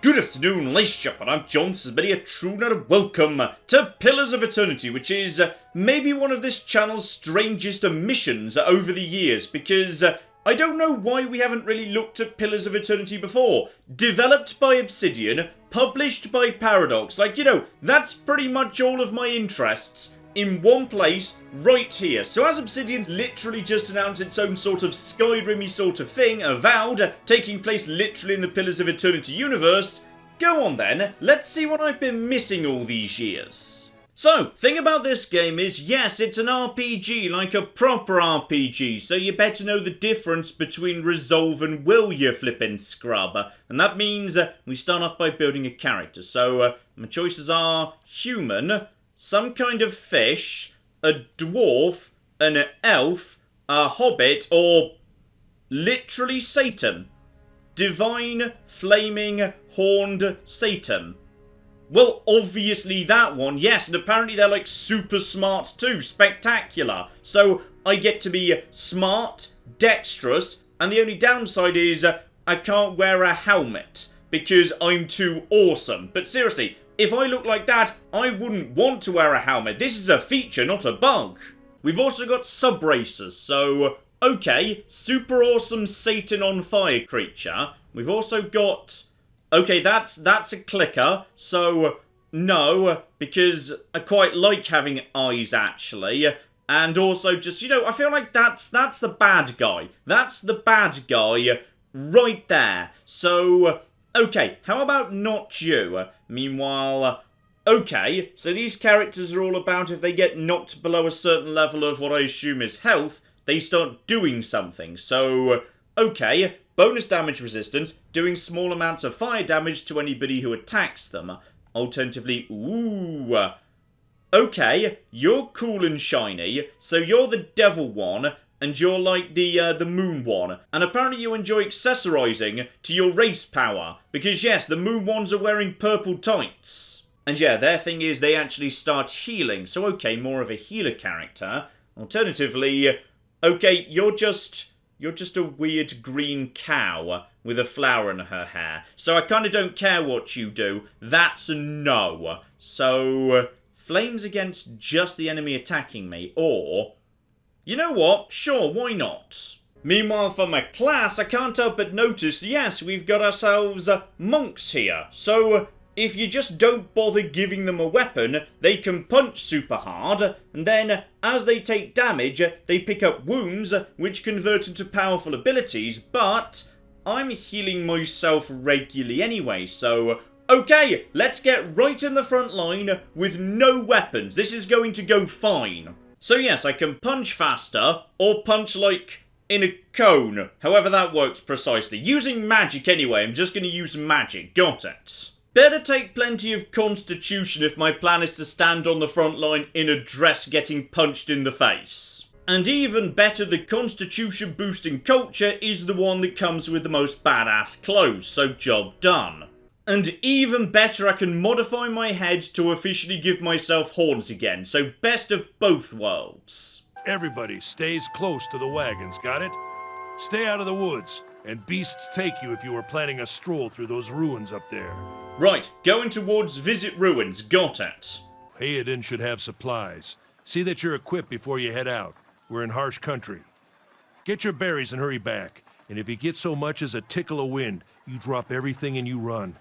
Good afternoon, ladies and gentlemen, I'm John, this is Media Truner. Welcome to Pillars of Eternity, which is maybe one of this channel's strangest omissions over the years, because I don't know why we haven't really looked at Pillars of Eternity before. Developed by Obsidian, published by Paradox, that's pretty much all of my interests in one place, right here. So as Obsidian's literally just announced its own sort of Skyrim-y sort of thing, Avowed, taking place literally in the Pillars of Eternity universe, go on then, let's see what I've been missing all these years. So, thing about this game is, yes, it's an RPG, like a proper RPG, so you better know the difference between resolve and will, you flippin' scrub. And that means we start off by building a character. So, my choices are human, some kind of fish, a dwarf, an elf, a hobbit, or literally Satan. Divine, flaming, horned Satan. Well, obviously that one, yes, and apparently they're like super smart too, spectacular. So I get to be smart, dexterous, and the only downside is I can't wear a helmet because I'm too awesome. But seriously, if I look like that, I wouldn't want to wear a helmet. This is a feature, not a bug. We've also got sub-racers, so okay, super awesome Satan on fire creature. We've also got, okay, that's a clicker, so no, because I quite like having eyes actually. And also just, I feel like that's the bad guy. That's the bad guy right there. So okay, how about not you? Meanwhile, okay, so these characters are all about if they get knocked below a certain level of what I assume is health, they start doing something. So, okay, bonus damage resistance, doing small amounts of fire damage to anybody who attacks them. Alternatively, ooh, okay, you're cool and shiny, so you're the devil one, and you're like the moon one. And apparently you enjoy accessorizing to your race power. Because yes, the moon ones are wearing purple tights. And yeah, their thing is they actually start healing. So okay, more of a healer character. Alternatively, okay, you're just a weird green cow with a flower in her hair. So I kind of don't care what you do. That's a no. So, flames against just the enemy attacking me. Or, you know what? Sure, why not? Meanwhile, for my class, I can't help but notice, yes, we've got ourselves monks here. So, if you just don't bother giving them a weapon, they can punch super hard, and then, as they take damage, they pick up wounds, which convert into powerful abilities, but I'm healing myself regularly anyway, so okay, let's get right in the front line with no weapons. This is going to go fine. So yes, I can punch faster, or punch like in a cone, however that works precisely. Using magic anyway, I'm just going to use magic, got it. Better take plenty of constitution if my plan is to stand on the front line in a dress getting punched in the face. And even better, the constitution boosting culture is the one that comes with the most badass clothes, so job done. And even better, I can modify my head to officially give myself horns again, so best of both worlds. Everybody stays close to the wagons, got it? Stay out of the woods, and beasts take you if you were planning a stroll through those ruins up there. Right, going towards visit ruins, got it. Hayden should have supplies. See that you're equipped before you head out. We're in harsh country. Get your berries and hurry back, and if you get so much as a tickle of wind, you drop everything and you run.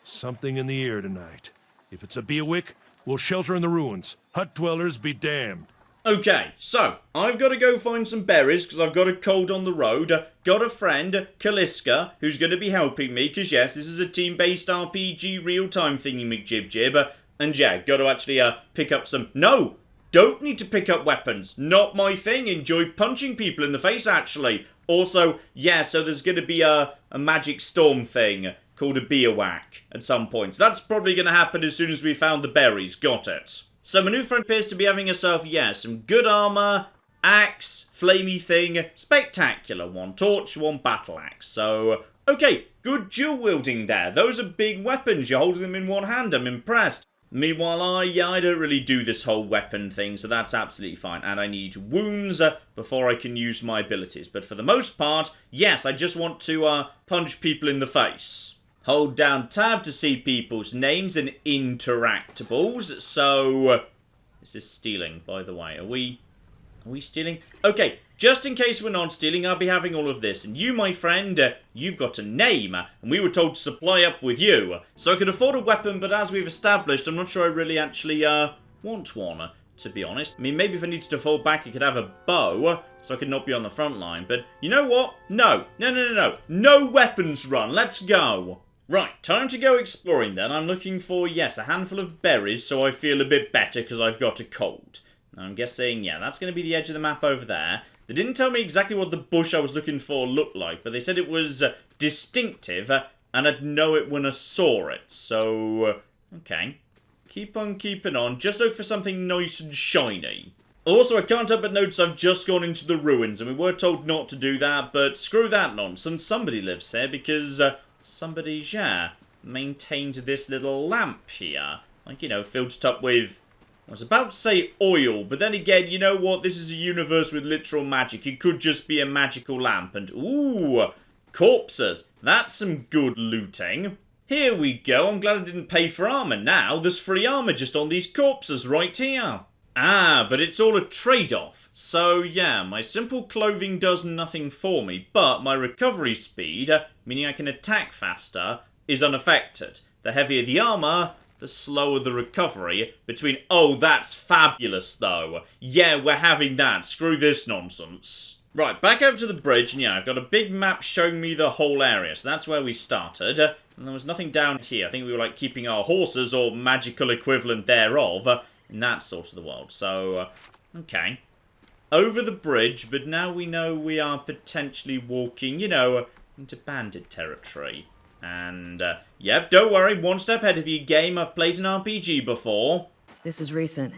Something in the air tonight. If it's a Beawick, we'll shelter in the ruins. Hut dwellers be damned. Okay, so, I've got to go find some berries because I've got a cold on the road. Got a friend, Kaliska, who's going to be helping me because yes, this is a team-based RPG real-time thingy-McJib-jib. And yeah, got to actually pick up some... No! Don't need to pick up weapons. Not my thing. Enjoy punching people in the face, actually. Also, yeah, so there's going to be a magic storm thing called a Beawak at some point. So that's probably going to happen as soon as we found the berries. Got it. So my new friend appears to be having herself, yeah, some good armor, axe, flamey thing, spectacular. One torch, one battle axe. So, okay, good dual wielding there. Those are big weapons. You're holding them in one hand. I'm impressed. Meanwhile, I don't really do this whole weapon thing, so that's absolutely fine. And I need wounds before I can use my abilities. But for the most part, yes, I just want to punch people in the face. Hold down tab to see people's names and interactables. So, this is stealing, by the way. Are we stealing? Okay, just in case we're not stealing, I'll be having all of this. And you, my friend, you've got a name. And we were told to supply up with you. So I could afford a weapon, but as we've established, I'm not sure I really actually, want one, to be honest. I mean, maybe if I needed to fall back, I could have a bow, so I could not be on the front line. But you know what? No. No weapons run. Let's go. Right, time to go exploring then. I'm looking for, yes, a handful of berries, so I feel a bit better because I've got a cold. I'm guessing, yeah, that's going to be the edge of the map over there. They didn't tell me exactly what the bush I was looking for looked like, but they said it was distinctive, and I'd know it when I saw it. So, okay. Keep on keeping on. Just look for something nice and shiny. Also, I can't help but notice I've just gone into the ruins, and we were told not to do that, but screw that nonsense. Somebody lives here because somebody's, yeah, maintained this little lamp here. Like, you know, filled up with... I was about to say oil, but then again, you know what? This is a universe with literal magic. It could just be a magical lamp. And, ooh, corpses. That's some good looting. Here we go. I'm glad I didn't pay for armor now. There's free armor just on these corpses right here. Ah, but it's all a trade-off. So, yeah, my simple clothing does nothing for me, but my recovery speed, meaning I can attack faster, is unaffected. The heavier the armor, the slower the recovery between... Oh, that's fabulous, though. Yeah, we're having that. Screw this nonsense. Right, back over to the bridge, and yeah, I've got a big map showing me the whole area, so that's where we started. And there was nothing down here. I think we were, like, keeping our horses, or magical equivalent thereof, in that sort of the world. So, okay. Over the bridge, but now we know we are potentially walking, you know, into bandit territory. And, yep, don't worry, one step ahead of you, game. I've played an RPG before. This is recent.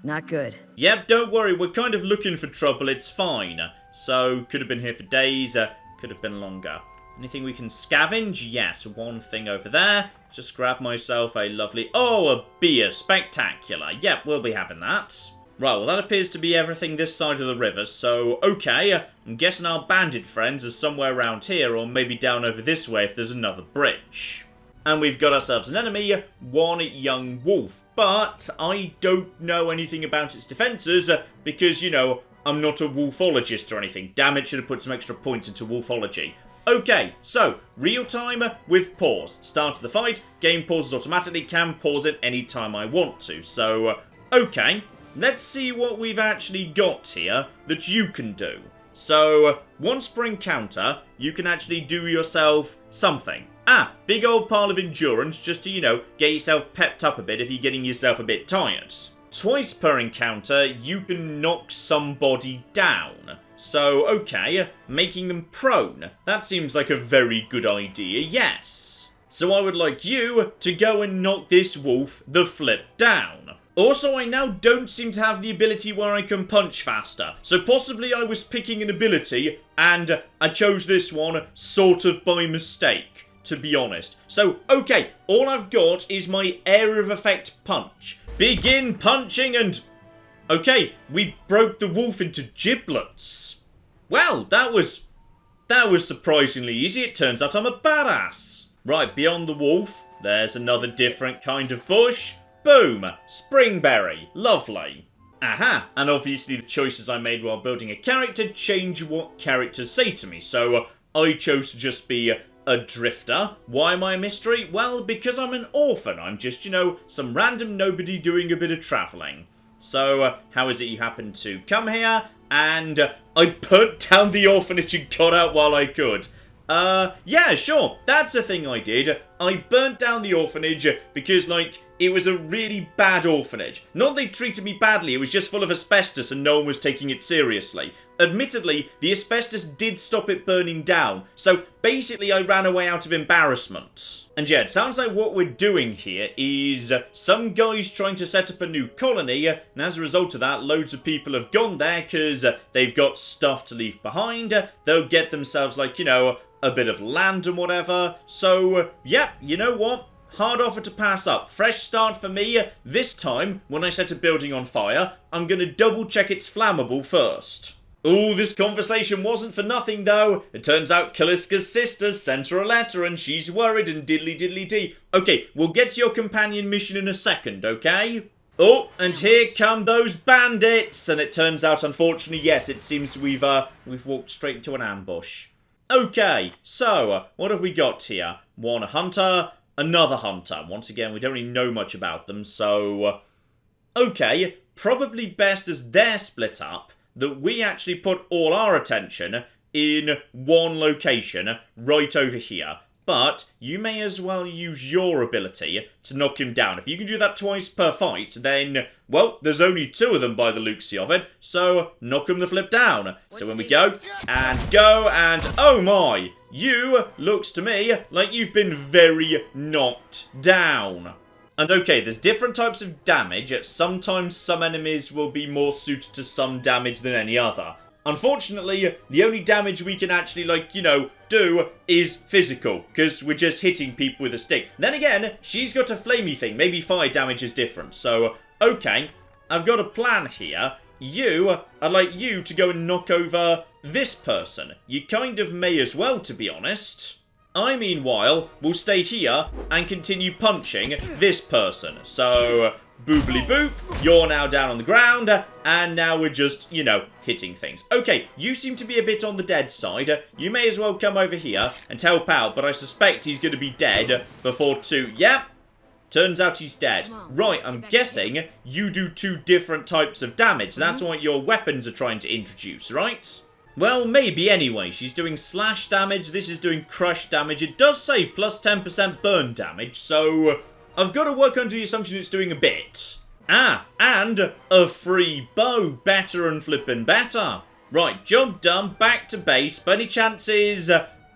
Not good. Yep, don't worry, we're kind of looking for trouble, it's fine. So, could have been here for days, could have been longer. Anything we can scavenge? Yes, one thing over there. Just grab myself a lovely... Oh, a beer. Spectacular. Yep, we'll be having that. Right, well, that appears to be everything this side of the river, so, okay. I'm guessing our bandit friends are somewhere around here, or maybe down over this way if there's another bridge. And we've got ourselves an enemy, one young wolf. But I don't know anything about its defences, because, you know, I'm not a wolfologist or anything. Damn it, should have put some extra points into wolfology. Okay, so, real time with pause. Start of the fight, game pauses automatically, can pause it any time I want to. So, okay, let's see what we've actually got here that you can do. So, once per encounter, you can actually do yourself something. Ah, big old pile of endurance just to, you know, get yourself pepped up a bit if you're getting yourself a bit tired. Twice per encounter, you can knock somebody down. So, okay, making them prone. That seems like a very good idea, yes. So I would like you to go and knock this wolf the flip down. Also, I now don't seem to have the ability where I can punch faster. So possibly I was picking an ability, and I chose this one sort of by mistake, to be honest. So, okay, all I've got is my area of effect punch. Begin punching and... Okay, we broke the wolf into giblets. Well, that was surprisingly easy. It turns out I'm a badass. Right, beyond the wolf, there's another different kind of bush. Boom! Springberry. Lovely. Aha! And obviously the choices I made while building a character change what characters say to me. So, I chose to just be a drifter. Why am I a mystery? Well, because I'm an orphan. I'm just, you know, some random nobody doing a bit of travelling. So, how is it you happen to come here? And I burnt down the orphanage and got out while I could. Yeah, sure. That's the thing I did. I burnt down the orphanage because, like, it was a really bad orphanage. Not they treated me badly, it was just full of asbestos and no one was taking it seriously. Admittedly, the asbestos did stop it burning down, so basically I ran away out of embarrassment. And yeah, it sounds like what we're doing here is some guys trying to set up a new colony, and as a result of that, loads of people have gone there because they've got stuff to leave behind. They'll get themselves, like, you know, a bit of land and whatever. So, yeah, you know what? Hard offer to pass up. Fresh start for me. This time, when I set a building on fire, I'm going to double check it's flammable first. Ooh, this conversation wasn't for nothing, though. It turns out Kaliska's sister sent her a letter and she's worried and diddly diddly dee. Okay, we'll get to your companion mission in a second, okay? Oh, and here come those bandits! And it turns out, unfortunately, yes, it seems we've walked straight into an ambush. Okay, so, what have we got here? One hunter, another hunter. Once again, we don't really know much about them, so... okay, probably best as they're split up, that we actually put all our attention in one location, right over here. But you may as well use your ability to knock him down. If you can do that twice per fight, then, well, there's only 2 of them by the looks of it, so knock him the flip down. So when we go, and oh my, you, looks to me like you've been very knocked down. And okay, there's different types of damage. Sometimes some enemies will be more suited to some damage than any other. Unfortunately, the only damage we can actually, like, you know, do is physical, because we're just hitting people with a stick. Then again, she's got a flamey thing. Maybe fire damage is different. So, okay, I've got a plan here. I'd like you to go and knock over this person. You kind of may as well, to be honest. I, meanwhile, will stay here and continue punching this person. So, boobly boop, you're now down on the ground, and now we're just, you know, hitting things. Okay, you seem to be a bit on the dead side. You may as well come over here and help out, but I suspect he's going to be dead before 2. Yep, turns out he's dead. Right, I'm guessing you do 2 different types of damage. That's what your weapons are trying to introduce, right? Well, maybe anyway. She's doing slash damage, this is doing crush damage. It does say plus 10% burn damage, so I've got to work under the assumption it's doing a bit. Ah, and a free bow. Better and flippin' better. Right, job done, back to base. But any chances?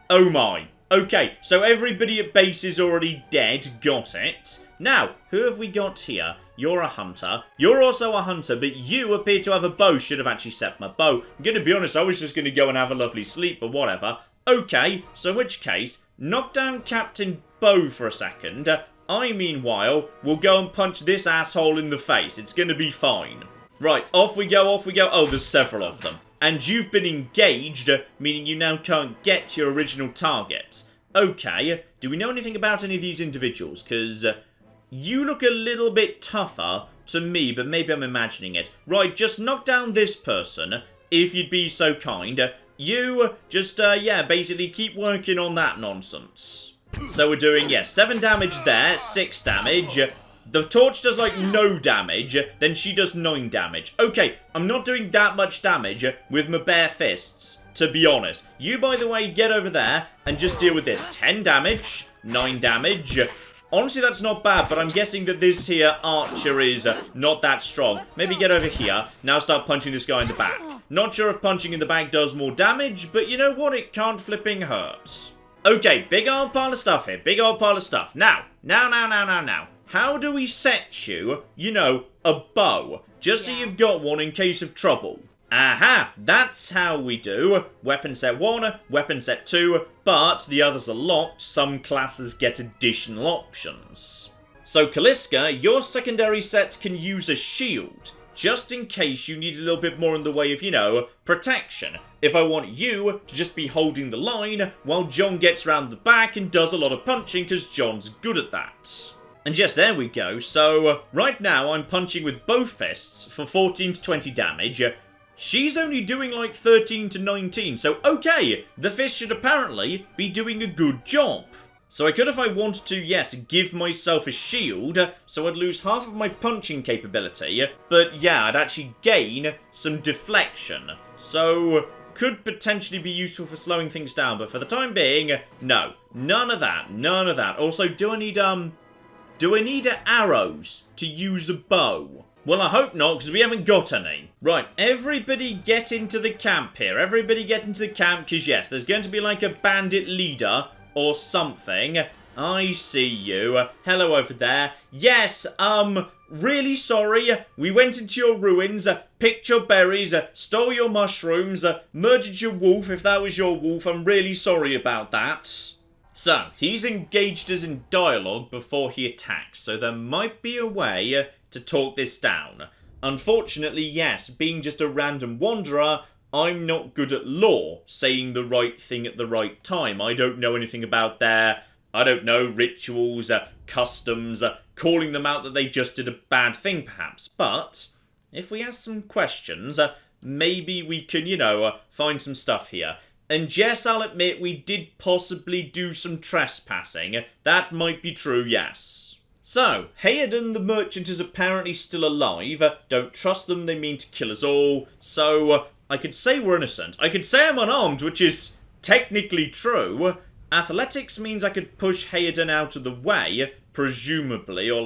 Oh my. Okay, so everybody at base is already dead. Got it. Now, who have we got here? You're a hunter. You're also a hunter, but you appear to have a bow. Should have actually set my bow. I'm going to be honest, I was just going to go and have a lovely sleep, but whatever. Okay, so in which case, knock down Captain Bow for a second. I, meanwhile, will go and punch this asshole in the face. It's going to be fine. Right, off we go, off we go. Oh, there's several of them. And you've been engaged, meaning you now can't get to your original target. Okay, do we know anything about any of these individuals? Because you look a little bit tougher to me, but maybe I'm imagining it. Right, just knock down this person, if you'd be so kind. You just, yeah, basically keep working on that nonsense. So we're doing, yes, 7 damage there, 6 damage. The torch does, like, no damage, then she does 9 damage. Okay, I'm not doing that much damage with my bare fists, to be honest. You, by the way, get over there and just deal with this. 10 damage, 9 damage. Honestly, that's not bad, but I'm guessing that this here archer is not that strong. Maybe get over here. Now start punching this guy in the back. Not sure if punching in the back does more damage, but you know what? It can't flipping hurt. Okay, big old pile of stuff here. Big old pile of stuff. Now. How do we set you, you know, a bow? Just so you've got one in case of trouble. Aha, that's how we do. Weapon set 1, weapon set 2, but the others are locked. Some classes get additional options. So Kaliska, your secondary set can use a shield, just in case you need a little bit more in the way of, you know, protection. If I want you to just be holding the line while John gets round the back and does a lot of punching because John's good at that. And yes, there we go. So right now I'm punching with both fists for 14 to 20 damage. She's only doing like 13 to 19, so okay, the fist should apparently be doing a good job. So I could, if I wanted to, yes, give myself a shield, so I'd lose half of my punching capability, but yeah, I'd actually gain some deflection. So could potentially be useful for slowing things down, but for the time being, no. None of that, none of that. Also, do I need arrows to use a bow? Well, I hope not, because we haven't got any. Right, everybody get into the camp here. Everybody get into the camp, because yes, there's going to be like a bandit leader or something. I see you. Hello over there. Yes, really sorry. We went into your ruins, picked your berries, stole your mushrooms, murdered your wolf if that was your wolf. I'm really sorry about that. So, he's engaged us in dialogue before he attacks, so there might be a way to talk this down. Unfortunately, yes, being just a random wanderer, I'm not good at law, saying the right thing at the right time. I don't know anything about their, I don't know, rituals, customs, calling them out that they just did a bad thing, perhaps. But if we ask some questions, maybe we can, find some stuff here. And yes, I'll admit, we did possibly do some trespassing. That might be true, yes. So, Hayden the merchant is apparently still alive. Don't trust them, they mean to kill us all. So, I could say we're innocent. I could say I'm unarmed, which is technically true. Athletics means I could push Hayden out of the way, presumably, or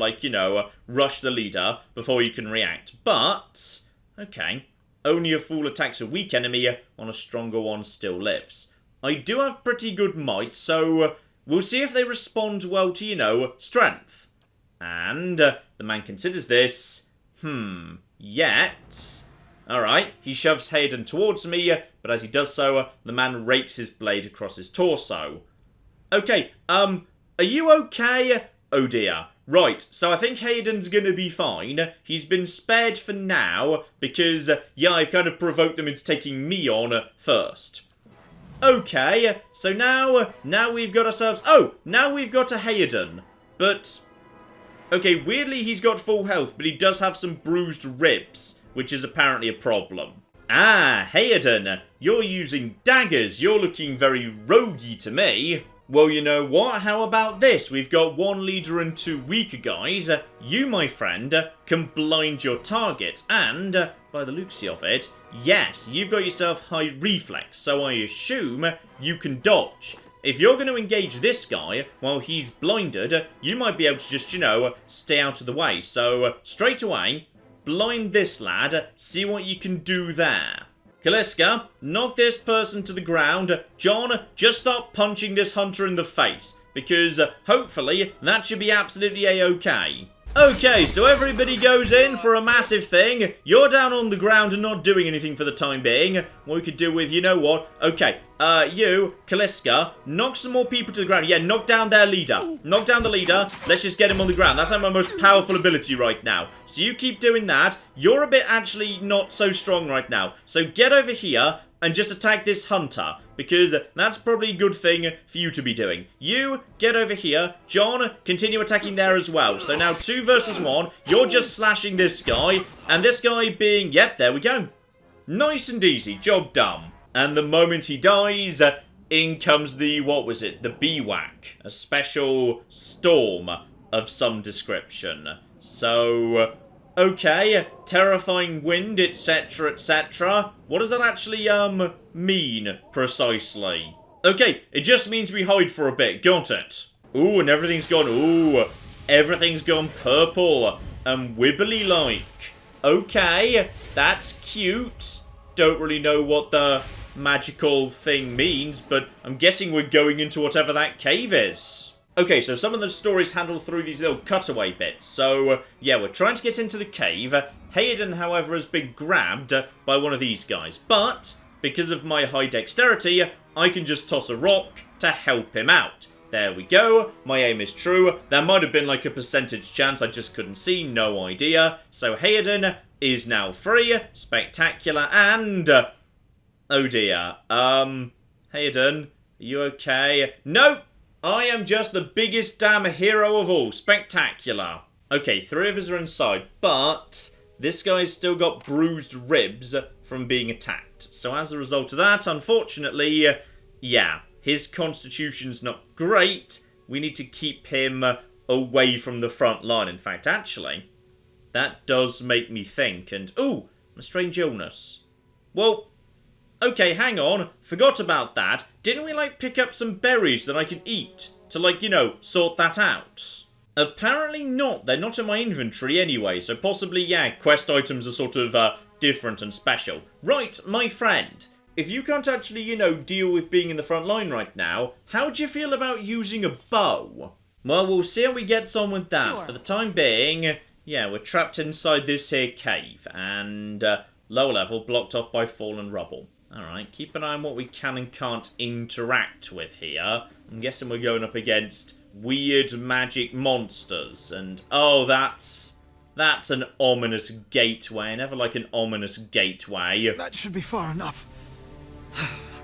rush the leader before you can react. But, okay. Only a fool attacks a weak enemy, while a stronger one still lives. I do have pretty good might, so we'll see if they respond well to, strength. And the man considers this. Yet. Alright, he shoves Hayden towards me, but as he does so, the man rakes his blade across his torso. Okay, are you okay? Oh dear. Right, so I think Hayden's gonna be fine. He's been spared for now, because, I've kind of provoked them into taking me on first. Okay, so now we've got ourselves... Oh, now we've got a Hayden. But, okay, weirdly he's got full health, but he does have some bruised ribs, which is apparently a problem. Ah, Hayden, you're using daggers. You're looking very roguey to me. Well, you know what? How about this? We've got one leader and two weaker guys. You, my friend, can blind your target. And, by the looks of it, yes, you've got yourself high reflex. So I assume you can dodge. If you're going to engage this guy while he's blinded, you might be able to just, stay out of the way. So, straight away, blind this lad. See what you can do there. Kaliska, knock this person to the ground. John, just start punching this hunter in the face, because hopefully that should be absolutely a-okay. Okay, so everybody goes in for a massive thing. You're down on the ground and not doing anything for the time being. What we could do with, you know what? Okay, you, Kaliska, knock some more people to the ground. Yeah, knock down their leader. Knock down the leader. Let's just get him on the ground. That's like my most powerful ability right now. So you keep doing that. You're a bit actually not so strong right now. So get over here and just attack this hunter, because that's probably a good thing for you to be doing. You, get over here. John, continue attacking there as well. So now 2 versus 1. You're just slashing this guy, and this guy being... Yep, there we go. Nice and easy. Job done. And the moment he dies, in comes the, what was it? The BWAC. A special storm of some description. So... Okay, terrifying wind, etc., etc. What does that actually, mean, precisely? Okay, it just means we hide for a bit, got it? Ooh, and everything's gone purple and wibbly-like. Okay, that's cute. Don't really know what the magical thing means, but I'm guessing we're going into whatever that cave is. Okay, so some of the stories handle through these little cutaway bits. So, we're trying to get into the cave. Hayden, however, has been grabbed by one of these guys. But, because of my high dexterity, I can just toss a rock to help him out. There we go. My aim is true. There might have been like a percentage chance I just couldn't see. No idea. So, Hayden is now free. Spectacular. And... oh dear. Hayden, are you okay? Nope. I am just the biggest damn hero of all. Spectacular. Okay, 3 of us are inside, but this guy's still got bruised ribs from being attacked. So as a result of that, unfortunately, his constitution's not great. We need to keep him away from the front line. In fact, actually, that does make me think. And, ooh, a strange illness. Well... okay, hang on. Forgot about that. Didn't we, pick up some berries that I can eat to, sort that out? Apparently not. They're not in my inventory anyway, so possibly, quest items are sort of, different and special. Right, my friend. If you can't actually, deal with being in the front line right now, how do you feel about using a bow? Well, we'll see how we get on with that. Sure. For the time being, we're trapped inside this here cave, and, lower level blocked off by fallen rubble. Alright, keep an eye on what we can and can't interact with here. I'm guessing we're going up against weird magic monsters. And, oh, that's an ominous gateway. I never like an ominous gateway. That should be far enough.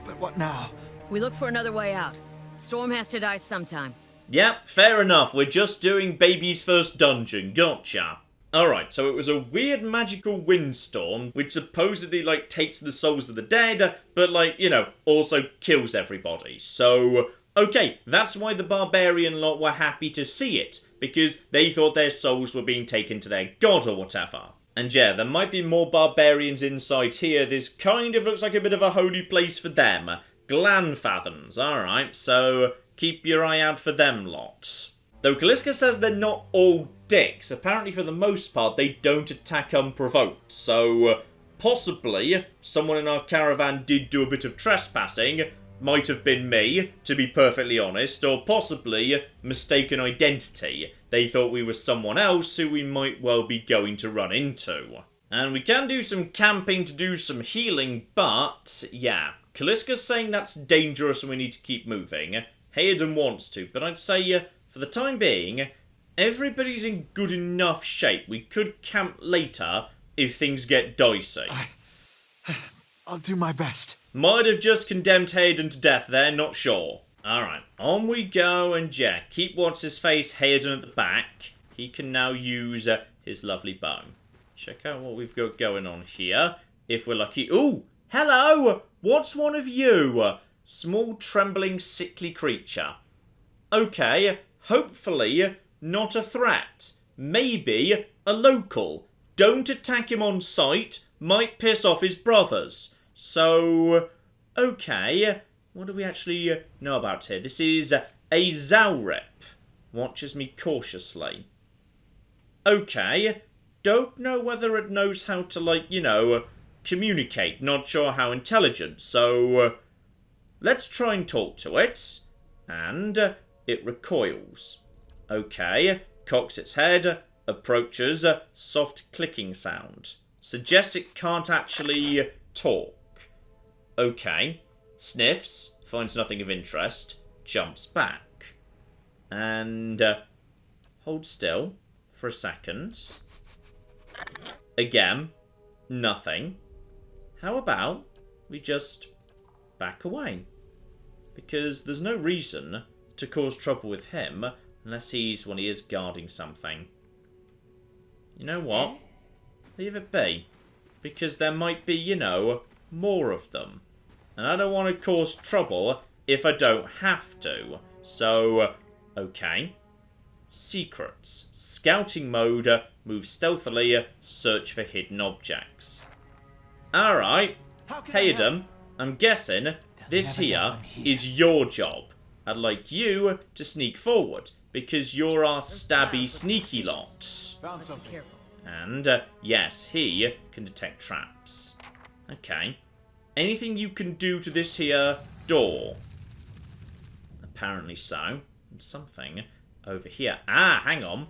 But what now? We look for another way out. Storm has to die sometime. Yep, fair enough. We're just doing Baby's first dungeon. Gotcha. Alright, so it was a weird magical windstorm, which supposedly, like, takes the souls of the dead, but, like, you know, also kills everybody. So, okay, that's why the barbarian lot were happy to see it, because they thought their souls were being taken to their god or whatever. And yeah, there might be more barbarians inside here. This kind of looks like a bit of a holy place for them. Glanfathons, alright, so keep your eye out for them lot. Though Kaliska says they're not all dicks, apparently for the most part they don't attack unprovoked, so possibly someone in our caravan did do a bit of trespassing, might have been me, to be perfectly honest, or possibly mistaken identity. They thought we were someone else who we might well be going to run into. And we can do some camping to do some healing, but yeah, Kaliska's saying that's dangerous and we need to keep moving. Hayden wants to, but I'd say for the time being, everybody's in good enough shape. We could camp later if things get dicey. I'll do my best. Might have just condemned Hayden to death there, not sure. Alright, on we go, and yeah, keep what's-his-face Hayden at the back. He can now use his lovely bow. Check out what we've got going on here, if we're lucky. Ooh, hello! What's one of you? Small, trembling, sickly creature. Okay, hopefully not a threat. Maybe a local. Don't attack him on sight. Might piss off his brothers. So, okay. What do we actually know about here? This is a Zaurip. Watches me cautiously. Okay. Don't know whether it knows how to, like, you know, communicate. Not sure how intelligent. So, let's try and talk to it. And it recoils. Okay. Cocks its head. Approaches. Soft clicking sound. Suggests it can't actually talk. Okay. Sniffs. Finds nothing of interest. Jumps back. And hold still for a second. Again. Nothing. How about we just back away? Because there's no reason to cause trouble with him unless he's when he is guarding something. You know what? Leave it be. Because there might be, you know, more of them. And I don't want to cause trouble if I don't have to. So, okay. Secrets. Scouting mode. Move stealthily. Search for hidden objects. Alright. Hayden, I'm guessing this here is your job. I'd like you to sneak forward. Because you're our stabby, sneaky lot. Found something. And, yes, he can detect traps. Okay. Anything you can do to this here door? Apparently so. And something over here. Ah, hang on.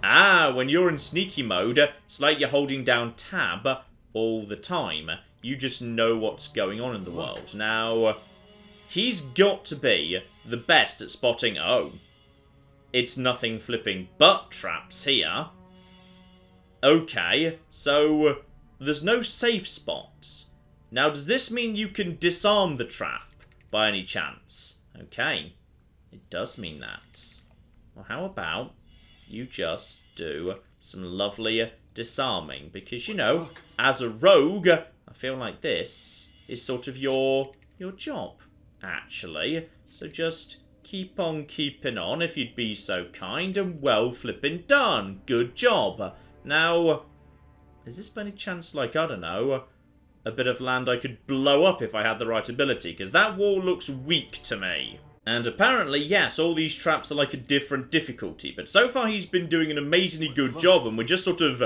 Ah, when you're in sneaky mode, it's like you're holding down tab all the time. You just know what's going on in the world. Now, he's got to be the best at spotting... Oh. It's nothing flipping but traps here. Okay, so there's no safe spots. Now, does this mean you can disarm the trap by any chance? Okay, it does mean that. Well, how about you just do some lovely disarming? Because, you know, as a rogue, I feel like this is sort of your job, actually. So just keep on keeping on, if you'd be so kind, and well flipping done. Good job. Now, is this by any chance, like, I don't know, a bit of land I could blow up if I had the right ability? Because that wall looks weak to me. And apparently, yes, all these traps are like a different difficulty. But so far he's been doing an amazingly good job, and we're just sort of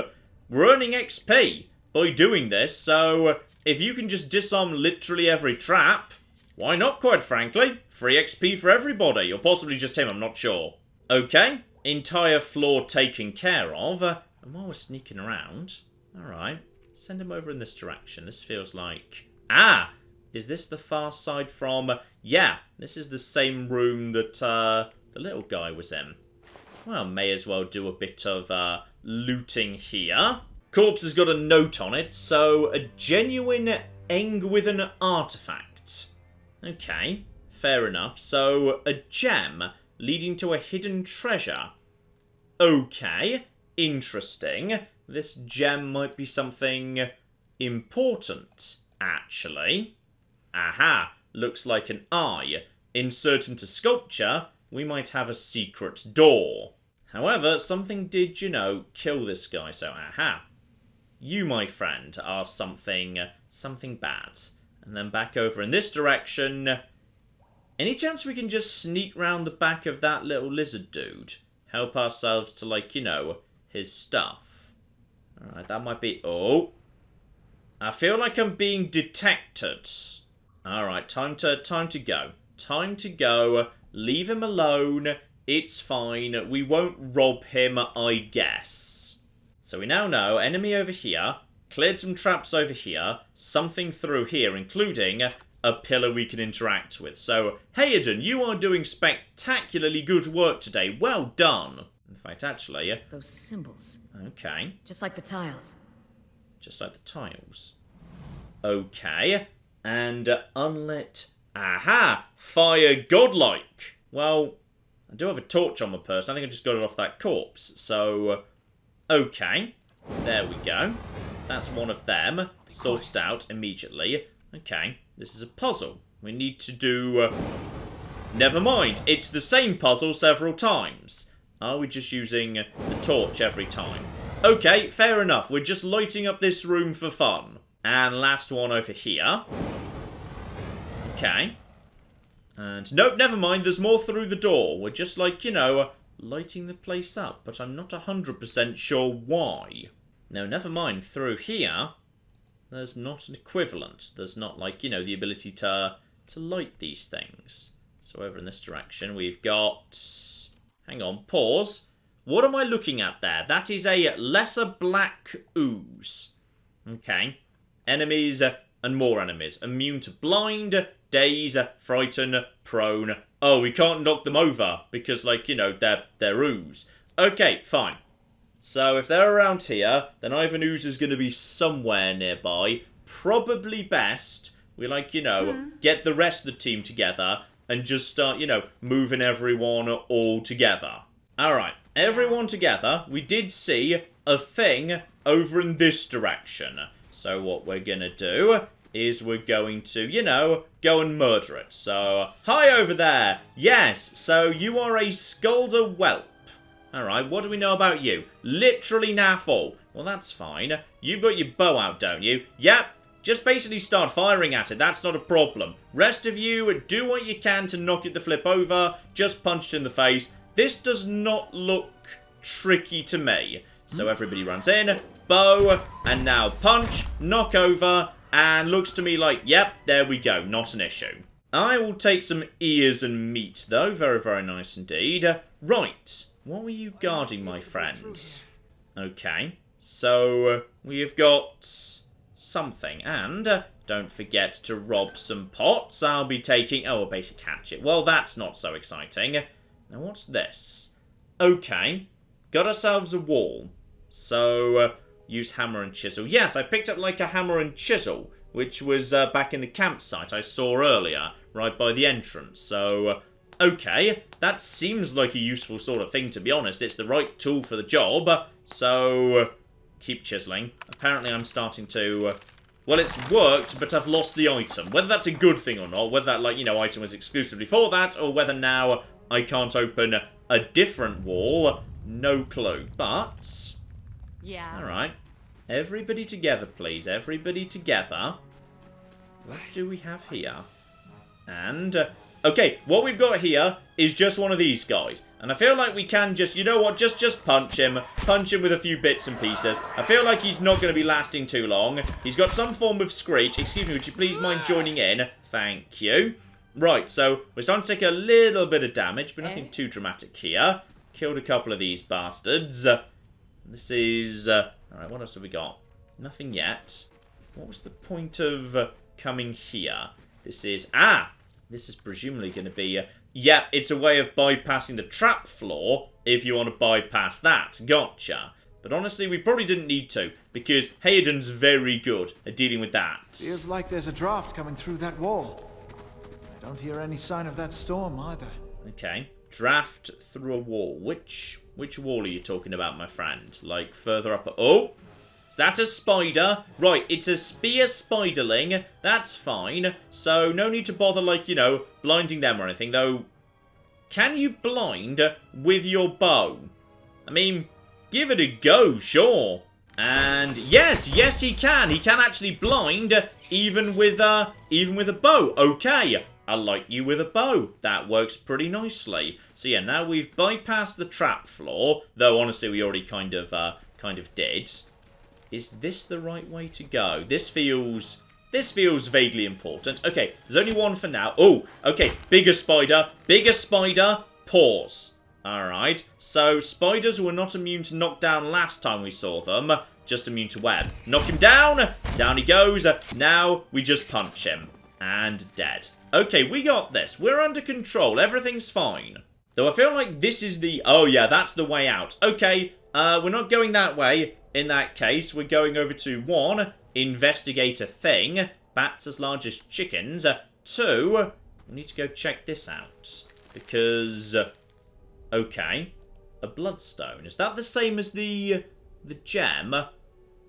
earning XP by doing this. So if you can just disarm literally every trap, why not, quite frankly? Free XP for everybody, or possibly just him, I'm not sure. Okay, entire floor taken care of. And while we're sneaking around, alright, send him over in this direction. This feels like... Ah! Is this the far side from... Yeah, this is the same room that the little guy was in. Well, may as well do a bit of looting here. Corpse has got a note on it, so a genuine Engwithen artifact. Okay, fair enough. So, a gem leading to a hidden treasure. Okay, interesting. This gem might be something important, actually. Aha, looks like an eye. Insert into sculpture, we might have a secret door. However, something did, kill this guy, so aha. You, my friend, are something bad. And then back over in this direction. Any chance we can just sneak round the back of that little lizard dude? Help ourselves to, his stuff. Alright, that might be... Oh! I feel like I'm being detected. Alright, time to go. Time to go. Leave him alone. It's fine. We won't rob him, I guess. So we now know, enemy over here, cleared some traps over here, something through here, including a pillar we can interact with. So, Hayden, you are doing spectacularly good work today. Well done. In fact, actually... Those symbols. Okay. Just like the tiles. Just like the tiles. Okay. And unlit... Aha! Fire godlike. Well, I do have a torch on my person. I think I just got it off that corpse. So, okay. There we go. That's one of them. Sorted out immediately. Okay. This is a puzzle. We need to do... Never mind. It's the same puzzle several times. Are we just using the torch every time? Okay, fair enough. We're just lighting up this room for fun. And last one over here. Okay. And nope, never mind. There's more through the door. We're just lighting the place up. But I'm not 100% sure why. No, never mind. Through here, there's not an equivalent. There's not, the ability to light these things. So over in this direction, we've got... Hang on, pause. What am I looking at there? That is a lesser black ooze. Okay. Enemies and more enemies. Immune to blind, daze, frighten, prone. Oh, we can't knock them over because, they're ooze. Okay, fine. So if they're around here, then Ivan Ooze is going to be somewhere nearby. Probably best we, get the rest of the team together and just start, moving everyone all together. Alright, everyone together. We did see a thing over in this direction. So what we're going to do is we're going to, go and murder it. So, hi over there. Yes, so you are a Skulder Whelp. Alright, what do we know about you? Literally naff all. Well, that's fine. You've got your bow out, don't you? Yep. Just basically start firing at it. That's not a problem. Rest of you, do what you can to knock it the flip over. Just punch it in the face. This does not look tricky to me. So everybody runs in. Bow. And now punch. Knock over. And looks to me like, yep, there we go. Not an issue. I will take some ears and meat, though. Very, very nice indeed. Right. What were you guarding, my friend? Okay. So, we have got something. And don't forget to rob some pots. I'll be taking... Oh, a basic hatchet. Well, that's not so exciting. Now, what's this? Okay. Got ourselves a wall. So, use hammer and chisel. Yes, I picked up a hammer and chisel, which was back in the campsite I saw earlier, right by the entrance. So, okay. That seems like a useful sort of thing, to be honest. It's the right tool for the job. So, keep chiseling. Apparently I'm starting to... Well, it's worked, but I've lost the item. Whether that's a good thing or not, whether that, item was exclusively for that, or whether now I can't open a different wall, no clue. But... Yeah. Alright. Everybody together, please. Everybody together. What do we have here? And... okay, what we've got here is just one of these guys. And I feel like we can just, you know what, just punch him. Punch him with a few bits and pieces. I feel like he's not going to be lasting too long. He's got some form of screech. Excuse me, would you please mind joining in? Thank you. Right, so we're starting to take a little bit of damage, but nothing too dramatic here. Killed a couple of these bastards. This is... alright, what else have we got? Nothing yet. What was the point of coming here? This is... This is presumably going to be... yeah, it's a way of bypassing the trap floor if you want to bypass that. Gotcha. But honestly, we probably didn't need to, because Hayden's very good at dealing with that. Feels like there's a draft coming through that wall. Don't hear any sign of that storm either. Okay. Draft through a wall. Which wall are you talking about, my friend? Like, further up... Oh! Is that a spider? Right, it's a spear spiderling. That's fine. So, no need to bother, like, you know, blinding them or anything. Though, can you blind with your bow? I mean, give it a go, sure. And yes, he can. He can actually blind even with a bow. Okay, I like you with a bow. That works pretty nicely. So yeah, now we've bypassed the trap floor, though honestly we already kind of did. Is this the right way to go? This feels vaguely important. Okay, there's only one for now. Oh, okay, bigger spider, pause. Alright, so spiders were not immune to knockdown last time we saw them, just immune to web. Knock him down, down he goes, now we just punch him, and dead. Okay, we got this, we're under control, everything's fine. Though I feel like this is the, oh yeah, that's the way out. Okay, we're not going that way, in that case, we're going over to 1, investigate a thing, bats as large as chickens, 2, we need to go check this out, because... Okay, a bloodstone. Is that the same as the gem?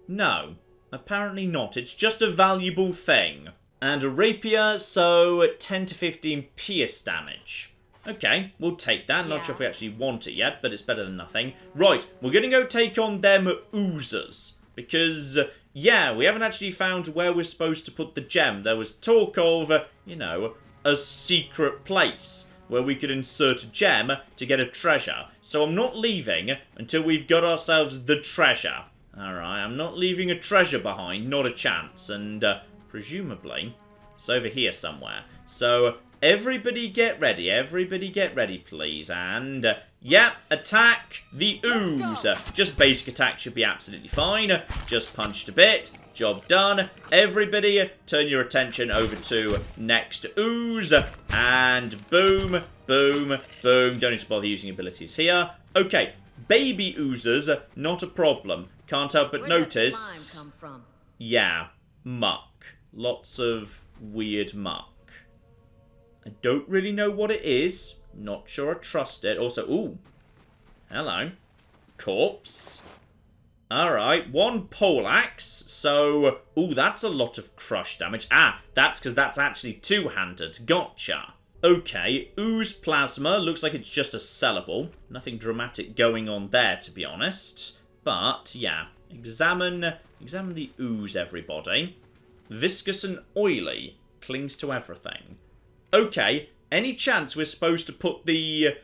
No, apparently not. It's just a valuable thing. And a rapier, so 10 to 15 pierce damage. Okay, we'll take that. Not sure if we actually want it yet, but it's better than nothing. Right, we're going to go take on them oozers. Because, yeah, we haven't actually found where we're supposed to put the gem. There was talk of, you know, a secret place where we could insert a gem to get a treasure. So I'm not leaving until we've got ourselves the treasure. Alright, I'm not leaving a treasure behind, not a chance. And presumably, it's over here somewhere. So everybody get ready please. And yeah, attack the ooze. Just basic attack should be absolutely fine. Just punched a bit. Job done. Everybody, turn your attention over to next ooze. And boom, boom, boom. Don't need to bother using abilities here. Okay, baby oozers, not a problem. Can't help but notice... Where'd that slime come from? Yeah, muck. Lots of weird muck. I don't really know what it is. Not sure I trust it. Also, ooh. Hello. Corpse. Alright, 1 poleaxe, so... Ooh, that's a lot of crush damage. Ah, that's because that's actually two-handed. Gotcha. Okay, ooze plasma. Looks like it's just a sellable. Nothing dramatic going on there, to be honest. But, yeah. Examine the ooze, everybody. Viscous and oily. Clings to everything. Okay, any chance we're supposed to put the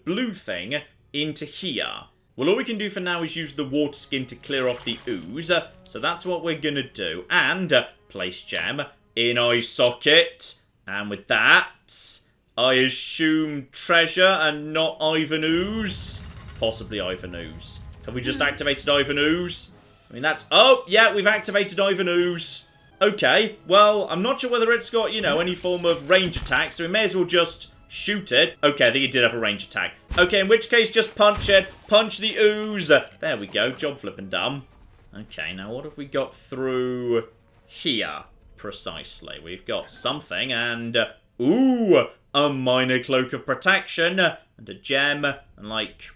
blue thing into here? Well, all we can do for now is use the water skin to clear off the ooze. So that's what we're going to do. And place gem in eye socket. And with that, I assume treasure and not Ivan Ooze. Possibly Ivan Ooze. Have we just activated Ivan Ooze? I mean, that's... Oh, yeah, we've activated Ivan Ooze. Okay, well, I'm not sure whether it's got, you know, any form of range attack. So we may as well just... shoot it. Okay, I think it did have a range attack. Okay, in which case, just punch it. Punch the ooze. There we go. Job flipping dumb. Okay, now what have we got through here? Precisely. We've got something and... ooh! A minor cloak of protection. And a gem. And like...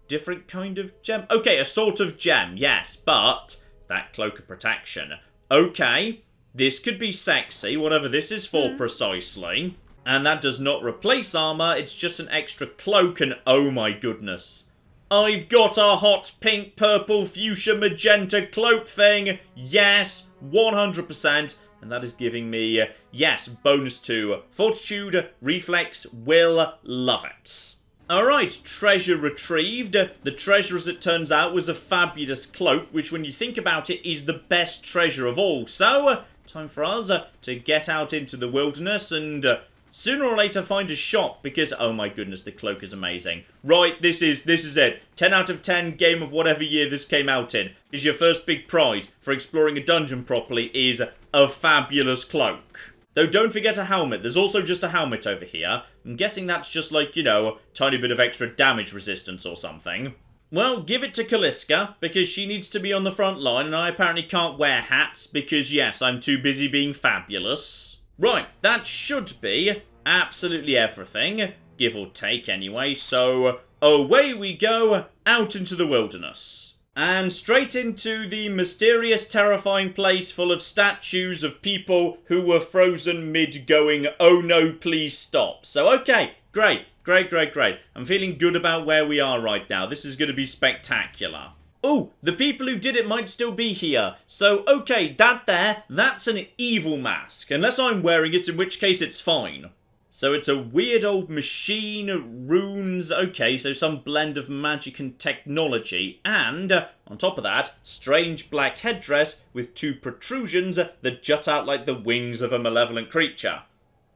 different kind of gem. Okay, a sort of gem. Yes, but... that cloak of protection. Okay. This could be sexy. Whatever this is for precisely. And that does not replace armor, it's just an extra cloak, and oh my goodness. I've got a hot pink, purple, fuchsia, magenta cloak thing. Yes, 100%. And that is giving me, yes, bonus to fortitude, reflex, will, love it. Alright, treasure retrieved. The treasure, as it turns out, was a fabulous cloak, which when you think about it, is the best treasure of all. So, time for us to get out into the wilderness and... sooner or later find a shop, because, oh my goodness, the cloak is amazing. Right, this is it. 10 out of 10 game of whatever year this came out in. Is your first big prize for exploring a dungeon properly is a fabulous cloak. Though don't forget a helmet. There's also just a helmet over here. I'm guessing that's just like, you know, a tiny bit of extra damage resistance or something. Well, give it to Kaliska, because she needs to be on the front line, and I apparently can't wear hats, because yes, I'm too busy being fabulous. Right, that should be absolutely everything, give or take anyway, so away we go out into the wilderness. And straight into the mysterious, terrifying place full of statues of people who were frozen mid-going, oh no, please stop. So okay, great. I'm feeling good about where we are right now. This is going to be spectacular. Oh, the people who did it might still be here. So, okay, that's an evil mask. Unless I'm wearing it, in which case it's fine. So it's a weird old machine, runes, okay, so some blend of magic and technology. And, on top of that, strange black headdress with 2 protrusions that jut out like the wings of a malevolent creature.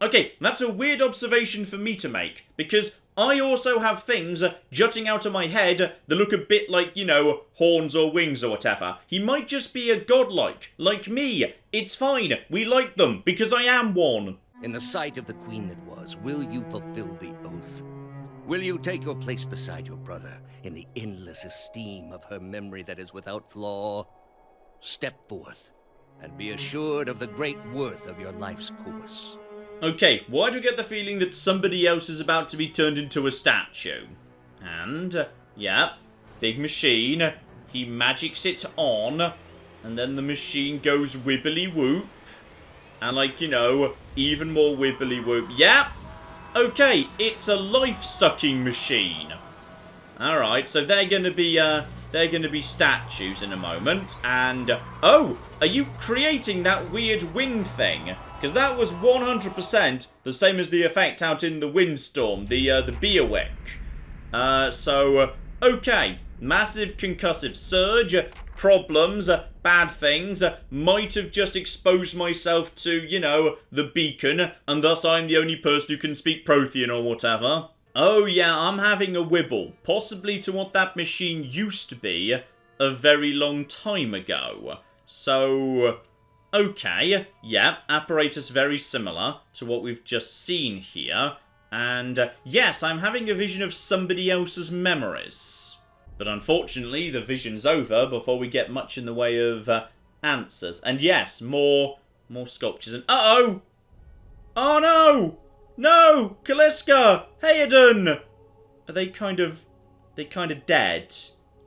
Okay, that's a weird observation for me to make, because I also have things jutting out of my head that look a bit like, you know, horns or wings or whatever. He might just be a godlike, like me. It's fine, we like them, because I am one. In the sight of the queen that was, will you fulfill the oath? Will you take your place beside your brother in the endless esteem of her memory that is without flaw? Step forth, and be assured of the great worth of your life's course. Okay, why do I get the feeling that somebody else is about to be turned into a statue? And, yeah, big machine. He magics it on, and then the machine goes wibbly whoop. And like, you know, even more wibbly whoop. Yeah, okay, it's a life-sucking machine. Alright, so they're gonna be statues in a moment. And, oh, are you creating that weird wind thing? Because that was 100% the same as the effect out in the windstorm, the Beerwick. Okay, massive concussive surge, problems, bad things, might have just exposed myself to, you know, the beacon, and thus I'm the only person who can speak Prothean or whatever. Oh yeah, I'm having a wibble, possibly to what that machine used to be a very long time ago. So, okay, yeah, apparatus very similar to what we've just seen here. And yes, I'm having a vision of somebody else's memories. But unfortunately, the vision's over before we get much in the way of answers. And yes, more sculptures. And uh-oh! Oh no! No! Kaliska! Hayden! Are they kind of dead?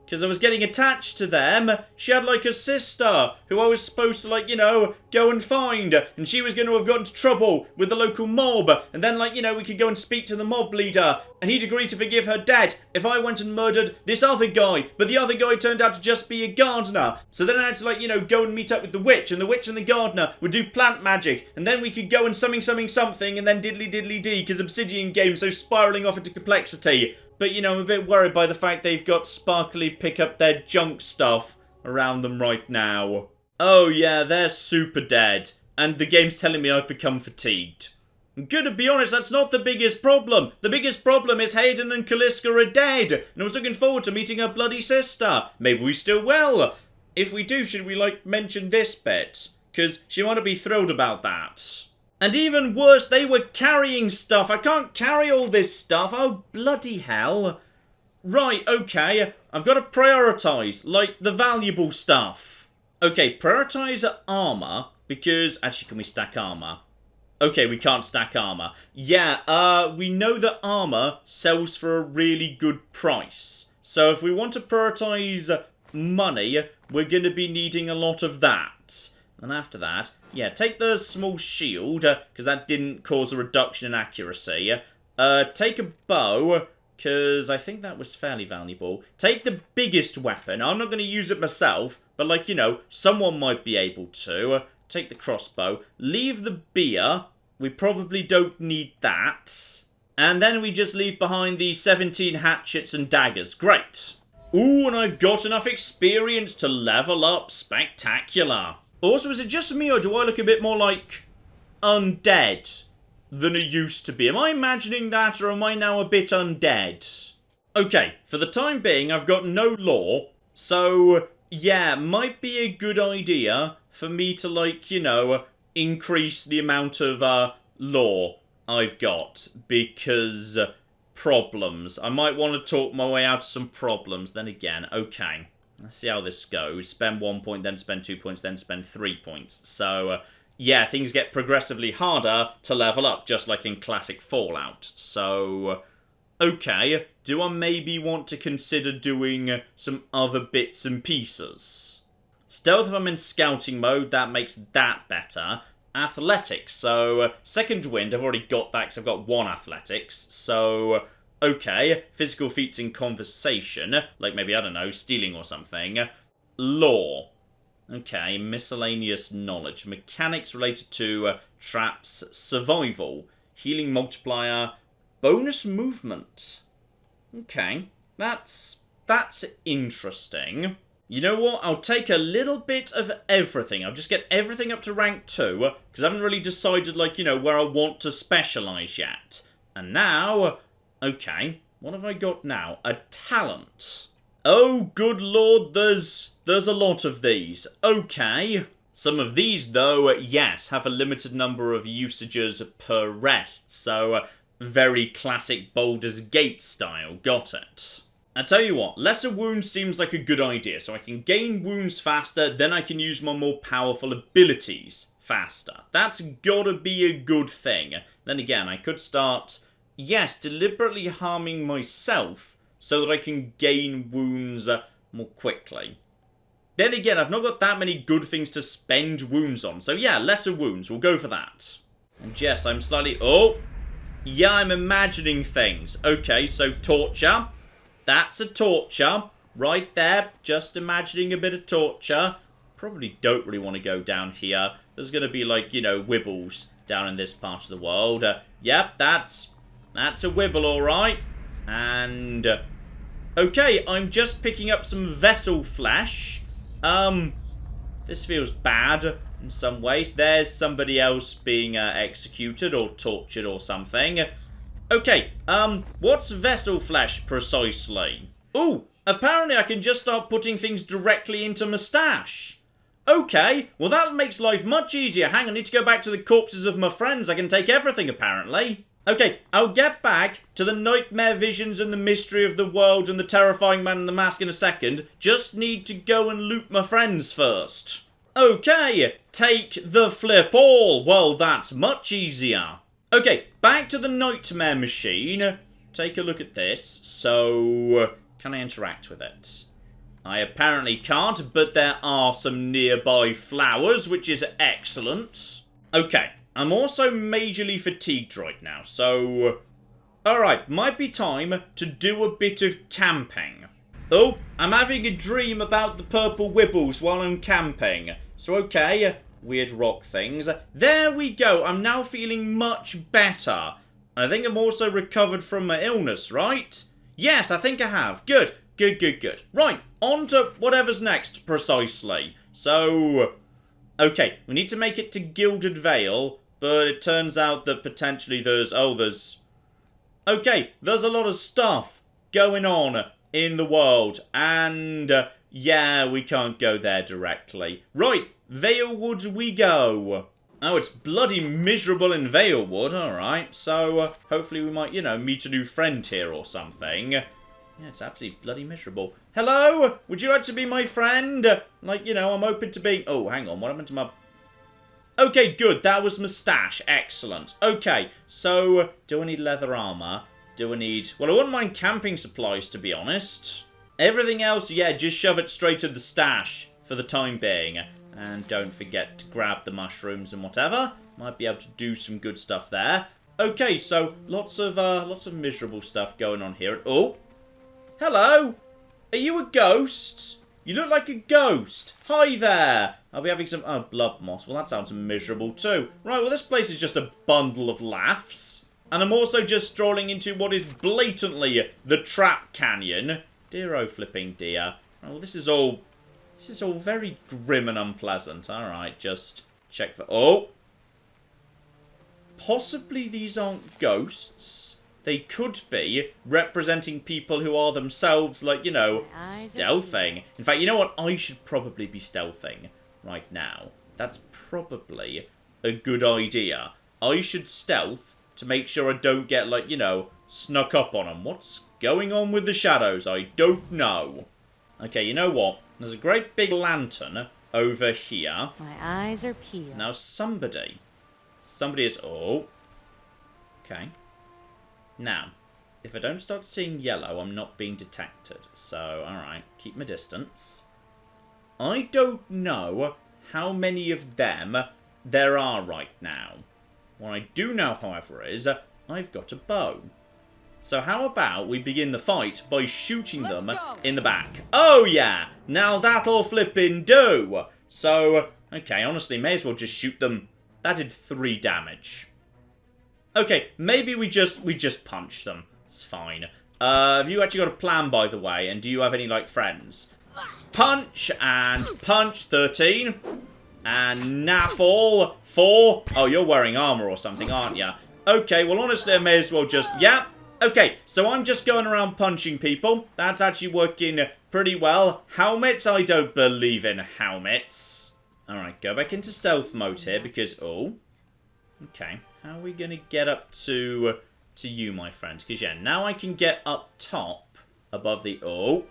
Because I was getting attached to them. She had, like, a sister who I was supposed to, like, you know, go and find. And she was going to have got into trouble with the local mob. And then, like, you know, we could go and speak to the mob leader. And he'd agree to forgive her dad if I went and murdered this other guy. But the other guy turned out to just be a gardener. So then I had to, like, you know, go and meet up with the witch. And the witch and the gardener would do plant magic. And then we could go and something. And then diddly-diddly-dee. Because Obsidian games so spiralling off into complexity. But, you know, I'm a bit worried by the fact they've got Sparkly pick up their junk stuff around them right now. Oh, yeah, they're super dead. And the game's telling me I've become fatigued. I'm gonna be honest, that's not the biggest problem. The biggest problem is Hayden and Kaliska are dead. And I was looking forward to meeting her bloody sister. Maybe we still will. If we do, should we, like, mention this bit? Because she might not be thrilled about that. And even worse, they were carrying stuff. I can't carry all this stuff. Oh, bloody hell. Right, okay. I've got to prioritise, like, the valuable stuff. Okay, prioritise armour, because... Actually, can we stack armour? Okay, we can't stack armour. Yeah, we know that armour sells for a really good price. So if we want to prioritise money, we're going to be needing a lot of that. And after that, yeah, take the small shield, because that didn't cause a reduction in accuracy. Take a bow, because I think that was fairly valuable. Take the biggest weapon. I'm not going to use it myself, but, like, you know, someone might be able to. Take the crossbow. Leave the beer. We probably don't need that. And then we just leave behind the 17 hatchets and daggers. Great. Ooh, and I've got enough experience to level up. Spectacular. Also, is it just me, or do I look a bit more like undead than I used to be? Am I imagining that, or am I now a bit undead? Okay, for the time being, I've got no lore, so, yeah, might be a good idea for me to, like, you know, increase the amount of lore I've got, because problems. I might want to talk my way out of some problems, then again, okay. Let's see how this goes. Spend 1 point, then spend 2 points, then spend 3 points. So, yeah, things get progressively harder to level up, just like in classic Fallout. So, okay, do I maybe want to consider doing some other bits and pieces? Stealth if I'm in scouting mode, that makes that better. Athletics, so second wind, I've already got that because I've got 1 athletics, so okay. Physical feats in conversation, like maybe, I don't know, stealing or something. Law, okay. Miscellaneous knowledge, mechanics related to traps, survival, healing multiplier, bonus movement. Okay, that's interesting. You know what? I'll take a little bit of everything. I'll just get everything up to rank 2, because I haven't really decided, like, you know, where I want to specialise yet. And now, okay, what have I got now? A talent. Oh, good lord, there's a lot of these. Okay. Some of these, though, yes, have a limited number of usages per rest, so very classic Baldur's Gate style. Got it. I tell you what, lesser wounds seems like a good idea, so I can gain wounds faster, then I can use my more powerful abilities faster. That's gotta be a good thing. Then again, I could start, yes, deliberately harming myself so that I can gain wounds more quickly. Then again, I've not got that many good things to spend wounds on, so yeah, lesser wounds, we'll go for that. And yes, I'm slightly, oh, yeah, I'm imagining things. Okay, so torture. That's a torture. Right there. Just imagining a bit of torture. Probably don't really want to go down here. There's going to be, like, you know, wibbles down in this part of the world. Yep, that's a wibble, alright. And, okay, I'm just picking up some vessel flesh. This feels bad in some ways. There's somebody else being executed or tortured or something. Okay, what's vessel flesh precisely? Ooh, apparently I can just start putting things directly into my stash. Okay, well that makes life much easier. Hang on, I need to go back to the corpses of my friends. I can take everything, apparently. Okay, I'll get back to the nightmare visions and the mystery of the world and the terrifying man in the mask in a second. Just need to go and loot my friends first. Okay, take the flip all. Well, that's much easier. Okay, back to the nightmare machine. Take a look at this. So, can I interact with it? I apparently can't, but there are some nearby flowers, which is excellent. Okay, I'm also majorly fatigued right now, so... Alright, might be time to do a bit of camping. Oh, I'm having a dream about the purple wibbles while I'm camping. So, okay... Weird rock things. There we go. I'm now feeling much better. And I think I'm also recovered from my illness, right? Yes, I think I have. Good. Good, good, good. Right, on to whatever's next, precisely. So, okay, we need to make it to Gilded Vale, but it turns out that potentially there's... Okay, there's a lot of stuff going on in the world, and, yeah, we can't go there directly. Right. Valewood we go. Oh, it's bloody miserable in Valewood. Alright, so hopefully we might, you know, meet a new friend here or something. Yeah, it's absolutely bloody miserable. Hello? Would you like to be my friend? Like, you know, I'm open to being... Oh, hang on, what happened to my... Okay, good, that was my stash. Excellent. Okay, so do I need leather armor? Do I need... Well, I wouldn't mind camping supplies, to be honest. Everything else, yeah, just shove it straight to the stash for the time being. And don't forget to grab the mushrooms and whatever. Might be able to do some good stuff there. Okay, so lots of miserable stuff going on here. Oh, hello. Are you a ghost? You look like a ghost. Hi there. I'll be having some blood moss. Well, that sounds miserable too. Right, well, this place is just a bundle of laughs. And I'm also just strolling into what is blatantly the Trap Canyon. Dear oh flipping dear. Right, well, this is all very grim and unpleasant. Alright, just check for... Oh! Possibly these aren't ghosts. They could be representing people who are themselves, like, you know, stealthing. In fact, you know what? I should probably be stealthing right now. That's probably a good idea. I should stealth to make sure I don't get, like, you know, snuck up on them. What's going on with the shadows? I don't know. Okay, you know what? There's a great big lantern over here. My eyes are peeled. Now somebody is... Oh. Okay. Now, if I don't start seeing yellow, I'm not being detected. So, alright, keep my distance. I don't know how many of them there are right now. What I do know, however, is I've got a bow. So how about we begin the fight by shooting them in the back? Oh yeah! Now that'll flippin' do! So, okay, honestly, may as well just shoot them. That did 3 damage. Okay, maybe we just punch them. It's fine. Have you actually got a plan, by the way? And do you have any, like, friends? Punch and punch, 13. And naffle, 4. Oh, you're wearing armor or something, aren't you? Okay, well, honestly, I may as well just... Yeah. Okay, so I'm just going around punching people. That's actually working pretty well. Helmets? I don't believe in helmets. Alright, go back into stealth mode here because... Oh. Okay. How are we going to get up to you, my friend? Because, yeah, now I can get up top above the... Oh.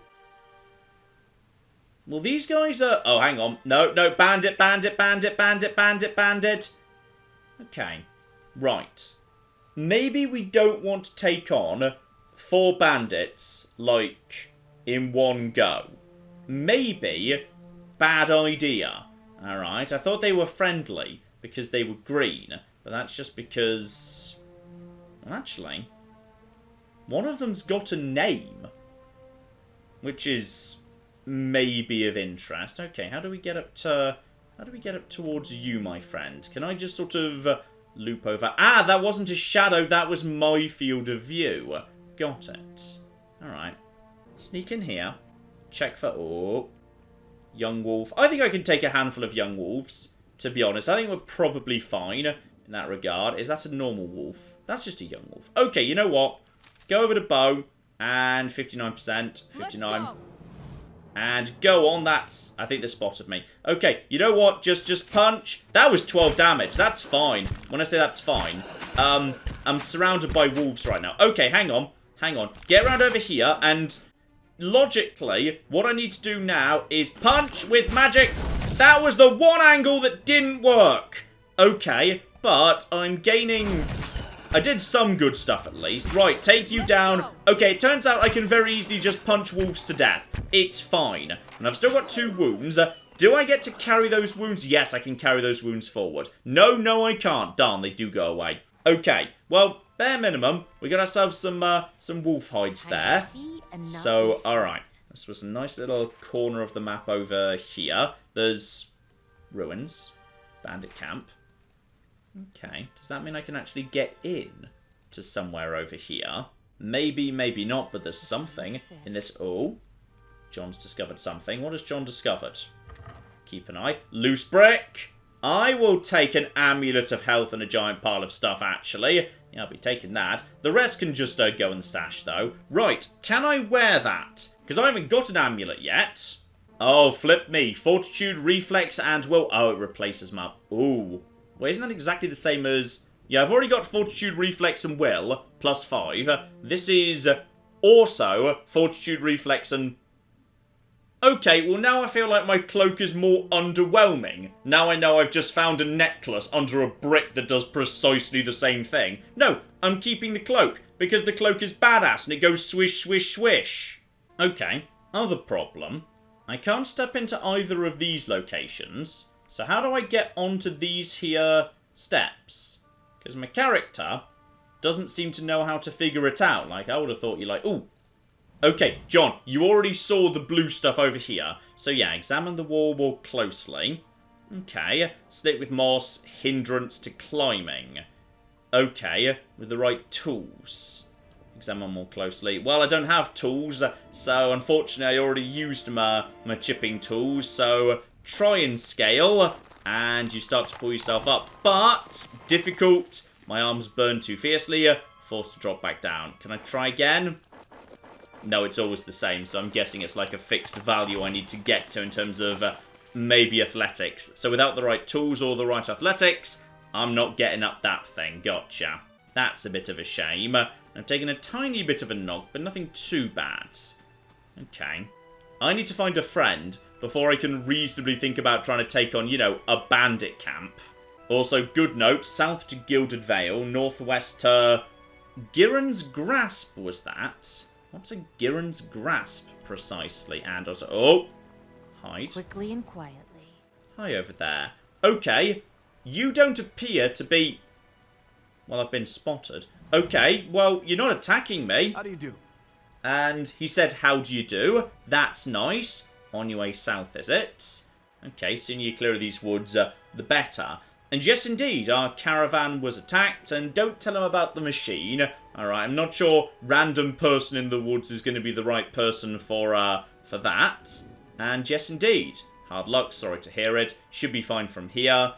Well, these guys are... Oh, hang on. No, no. Bandit, bandit, bandit, bandit, bandit, bandit. Okay. Right. Maybe we don't want to take on 4 bandits, like, in one go. Maybe. Bad idea. Alright. I thought they were friendly because they were green. But that's just because... Well, actually, one of them's got a name. Which is maybe of interest. Okay, how do we get up to... How do we get up towards you, my friend? Can I just sort of loop over? Ah, that wasn't a shadow. That was my field of view. Got it. Alright. Sneak in here. Check for... Oh. Young wolf. I think I can take a handful of young wolves. To be honest, I think we're probably fine in that regard. Is that a normal wolf? That's just a young wolf. Okay, you know what? Go over to bow. And 59%. 59. And go on. That's... I think they spotted me. Okay, you know what? Just punch. That was 12 damage. That's fine. When I say that's fine. I'm surrounded by wolves right now. Okay, hang on. Hang on. Get around over here. And logically, what I need to do now is punch with magic. That was the one angle that didn't work. Okay, but I'm gaining... I did some good stuff at least. Right, take you down. Okay, it turns out I can very easily just punch wolves to death. It's fine. And I've still got 2 wounds. Do I get to carry those wounds? Yes, I can carry those wounds forward. No, I can't. Darn, they do go away. Okay, well, bare minimum, we got ourselves some wolf hides there. So, alright. This was a nice little corner of the map over here. There's ruins. Bandit camp. Okay, does that mean I can actually get in to somewhere over here? Maybe, maybe not, but there's something in this... Oh, John's discovered something. What has John discovered? Keep an eye. Loose brick. I will take an amulet of health and a giant pile of stuff, actually. Yeah, I'll be taking that. The rest can just go in the stash, though. Right, can I wear that? Because I haven't got an amulet yet. Oh, flip me. Fortitude, reflex, and will... Oh, it replaces my... Ooh. Well, isn't that exactly the same as... Yeah, I've already got Fortitude, Reflex, and Will, plus 5. This is also Fortitude, Reflex, and... Okay, well, now I feel like my cloak is more underwhelming. Now I know I've just found a necklace under a brick that does precisely the same thing. No, I'm keeping the cloak, because the cloak is badass, and it goes swish, swish, swish. Okay, other problem. I can't step into either of these locations... So how do I get onto these here steps? Because my character doesn't seem to know how to figure it out. Like, I would have thought you're like, ooh. Okay, John, you already saw the blue stuff over here. So yeah, examine the wall more closely. Okay, stick with moss, hindrance to climbing. Okay, with the right tools. Examine more closely. Well, I don't have tools, so unfortunately I already used my chipping tools, so... Try and scale, and you start to pull yourself up, but difficult. My arms burn too fiercely, forced to drop back down. Can I try again? No, it's always the same, so I'm guessing it's like a fixed value I need to get to in terms of maybe athletics. So without the right tools or the right athletics, I'm not getting up that thing. Gotcha. That's a bit of a shame. I've taken a tiny bit of a knock, but nothing too bad. Okay. I need to find a friend before I can reasonably think about trying to take on, you know, a bandit camp. Also, good note, south to Gilded Vale, northwest to Giron's Grasp was that. What's a Giron's Grasp, precisely? And also, oh, hide. Quickly and quietly. Hi over there. Okay, you don't appear to be... Well, I've been spotted. Okay, well, you're not attacking me. How do you do? And he said, how do you do? That's nice. On your way south, is it? Okay, sooner you clear of these woods, the better. And yes, indeed, our caravan was attacked, and don't tell him about the machine. Alright, I'm not sure random person in the woods is going to be the right person for that. And yes, indeed, hard luck, sorry to hear it. Should be fine from here.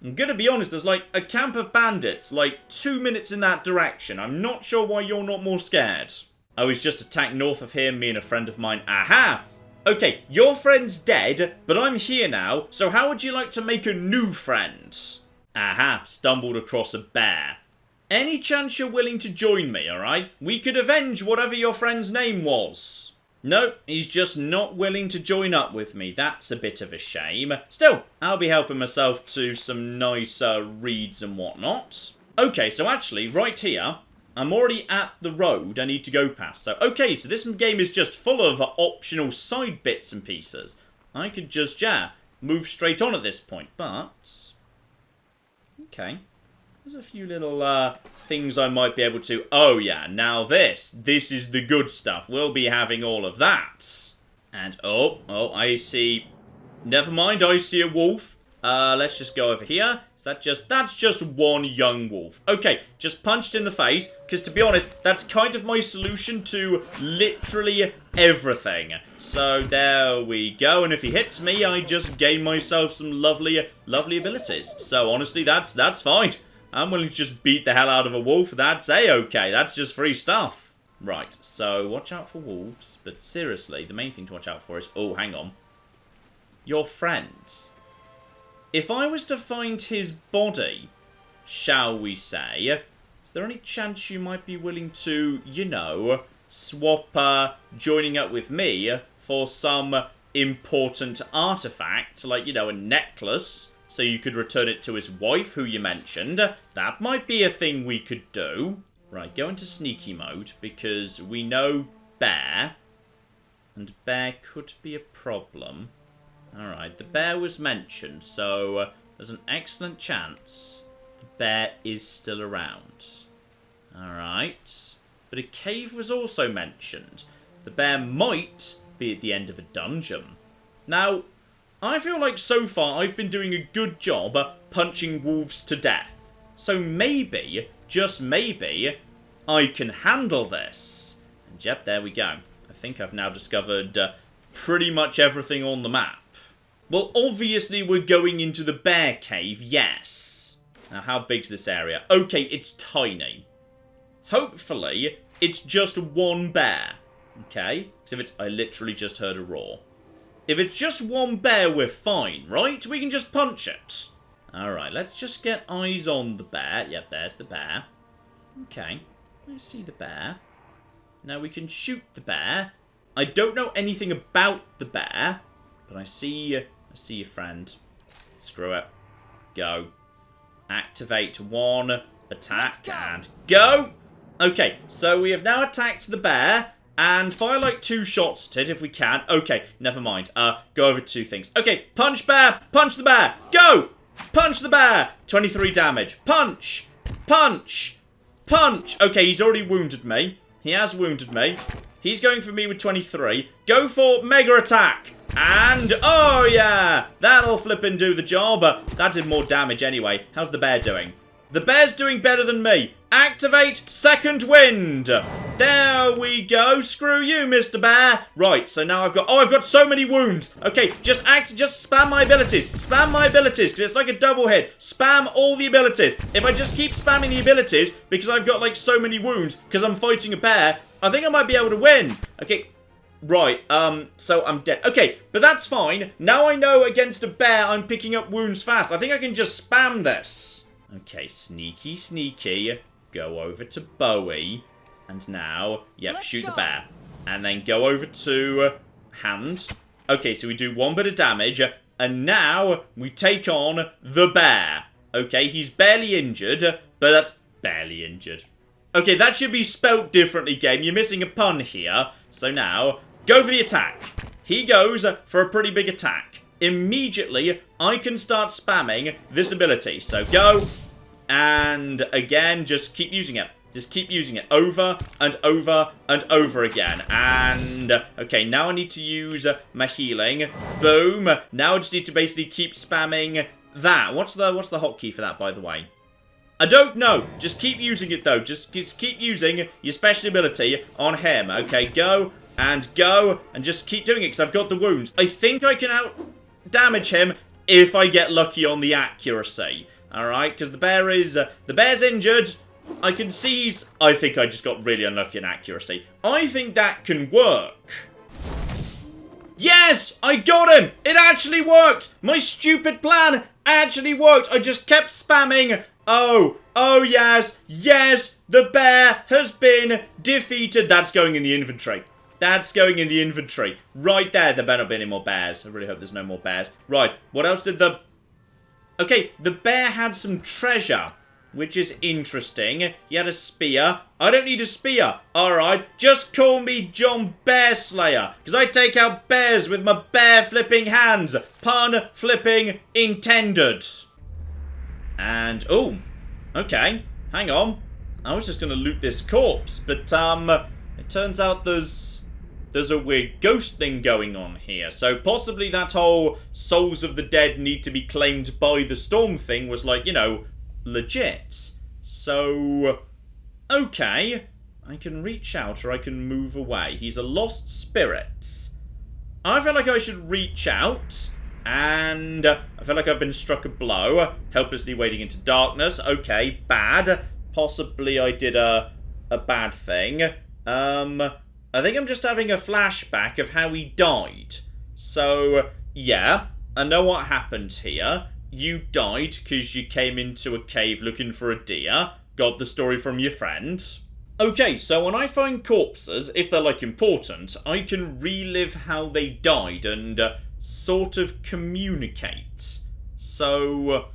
I'm going to be honest, there's like a camp of bandits, like 2 minutes in that direction. I'm not sure why you're not more scared. I was just attacked north of here, me and a friend of mine. Aha! Okay, your friend's dead, but I'm here now, so how would you like to make a new friend? Aha, stumbled across a bear. Any chance you're willing to join me, alright? We could avenge whatever your friend's name was. Nope, he's just not willing to join up with me. That's a bit of a shame. Still, I'll be helping myself to some nice reeds and whatnot. Okay, so actually, right here, I'm already at the road I need to go past. So, okay, so this game is just full of optional side bits and pieces. I could just, yeah, move straight on at this point, but... Okay. There's a few little things I might be able to... Oh, yeah, now this is the good stuff. We'll be having all of that. And, oh, I see... Never mind, I see a wolf. Let's just go over here. That's just one young wolf. Okay, just punched in the face, because to be honest, that's kind of my solution to literally everything. So there we go, and if he hits me, I just gain myself some lovely abilities. So honestly, that's fine. I'm willing to just beat the hell out of a wolf. That's a-okay. That's just free stuff. Right, so watch out for wolves, but seriously, the main thing to watch out for is... Oh, hang on. Your friend. If I was to find his body, shall we say, is there any chance you might be willing to, you know, swap joining up with me for some important artifact, like, you know, a necklace, so you could return it to his wife, who you mentioned? That might be a thing we could do. Right, go into sneaky mode, because we know bear, and bear could be a problem. Alright, the bear was mentioned, so there's an excellent chance the bear is still around. Alright. But a cave was also mentioned. The bear might be at the end of a dungeon. Now, I feel like so far I've been doing a good job punching wolves to death. So maybe, just maybe, I can handle this. And yep, there we go. I think I've now discovered pretty much everything on the map. Well, obviously we're going into the bear cave, yes. Now, how big's this area? Okay, it's tiny. Hopefully, it's just one bear. Okay? Because if it's... I literally just heard a roar. If it's just one bear, we're fine, right? We can just punch it. Alright, let's just get eyes on the bear. Yep, there's the bear. Okay, I see the bear. Now we can shoot the bear. I don't know anything about the bear, but I see your friend. Screw it. Go. Activate one. Attack and go! Okay, so we have now attacked the bear. And fire like 2 shots at it if we can. Okay, never mind. Go over 2 things. Okay, punch bear! Punch the bear! Go! Punch the bear! 23 damage. Punch! Punch! Punch! Okay, he's already wounded me. He has wounded me. He's going for me with 23. Go for mega attack! And, oh yeah! That'll flip and do the job. That did more damage anyway. How's the bear doing? The bear's doing better than me. Activate second wind. There we go. Screw you, Mr. Bear. Right, so now I've got so many wounds. Okay, just spam my abilities. Spam my abilities, because it's like a double hit. Spam all the abilities. If I just keep spamming the abilities, because I've got like so many wounds, because I'm fighting a bear, I think I might be able to win. Okay, right, so I'm dead. Okay, but that's fine. Now I know against a bear, I'm picking up wounds fast. I think I can just spam this. Okay, sneaky, sneaky. Go over to Bowie. And now, yep, shoot the bear. And then go over to hand. Okay, so we do 1 bit of damage, and now we take on the bear. Okay, he's barely injured, but that's barely injured. Okay, that should be spelt differently, game. You're missing a pun here. So now, go for the attack. He goes for a pretty big attack. Immediately, I can start spamming this ability. So go, and again, just keep using it. Just keep using it over and over and over again. And, okay, now I need to use my healing. Boom. Now I just need to basically keep spamming that. What's the hotkey for that, by the way? I don't know. Just keep using it, though. Just keep using your special ability on him. Okay, go, and just keep doing it, because I've got the wounds. I think I can out-damage him if I get lucky on the accuracy. Alright, because the bear's injured. I can see I think I just got really unlucky in accuracy. I think that can work. Yes! I got him! It actually worked! My stupid plan actually worked! I just kept spamming. Oh yes, the bear has been defeated. That's going in the inventory. That's going in the inventory. Right there. There better not be any more bears. I really hope there's no more bears. Right, what else did the... Okay, the bear had some treasure, which is interesting. He had a spear. I don't need a spear. Alright, just call me John Bear Slayer, because I take out bears with my bear flipping hands. Pun flipping intended. And, oh, okay, hang on. I was just going to loot this corpse, but, it turns out there's a weird ghost thing going on here. So possibly that whole souls of the dead need to be claimed by the storm thing was like, you know, legit. So, okay, I can reach out or I can move away. He's a lost spirit. I feel like I should reach out. And I feel like I've been struck a blow. Helplessly wading into darkness. Okay, bad. Possibly I did a bad thing. I think I'm just having a flashback of how he died. So, yeah, I know what happened here. You died because you came into a cave looking for a deer. Got the story from your friend. Okay, so when I find corpses, if they're, like, important, I can relive how they died and... sort of communicate. So,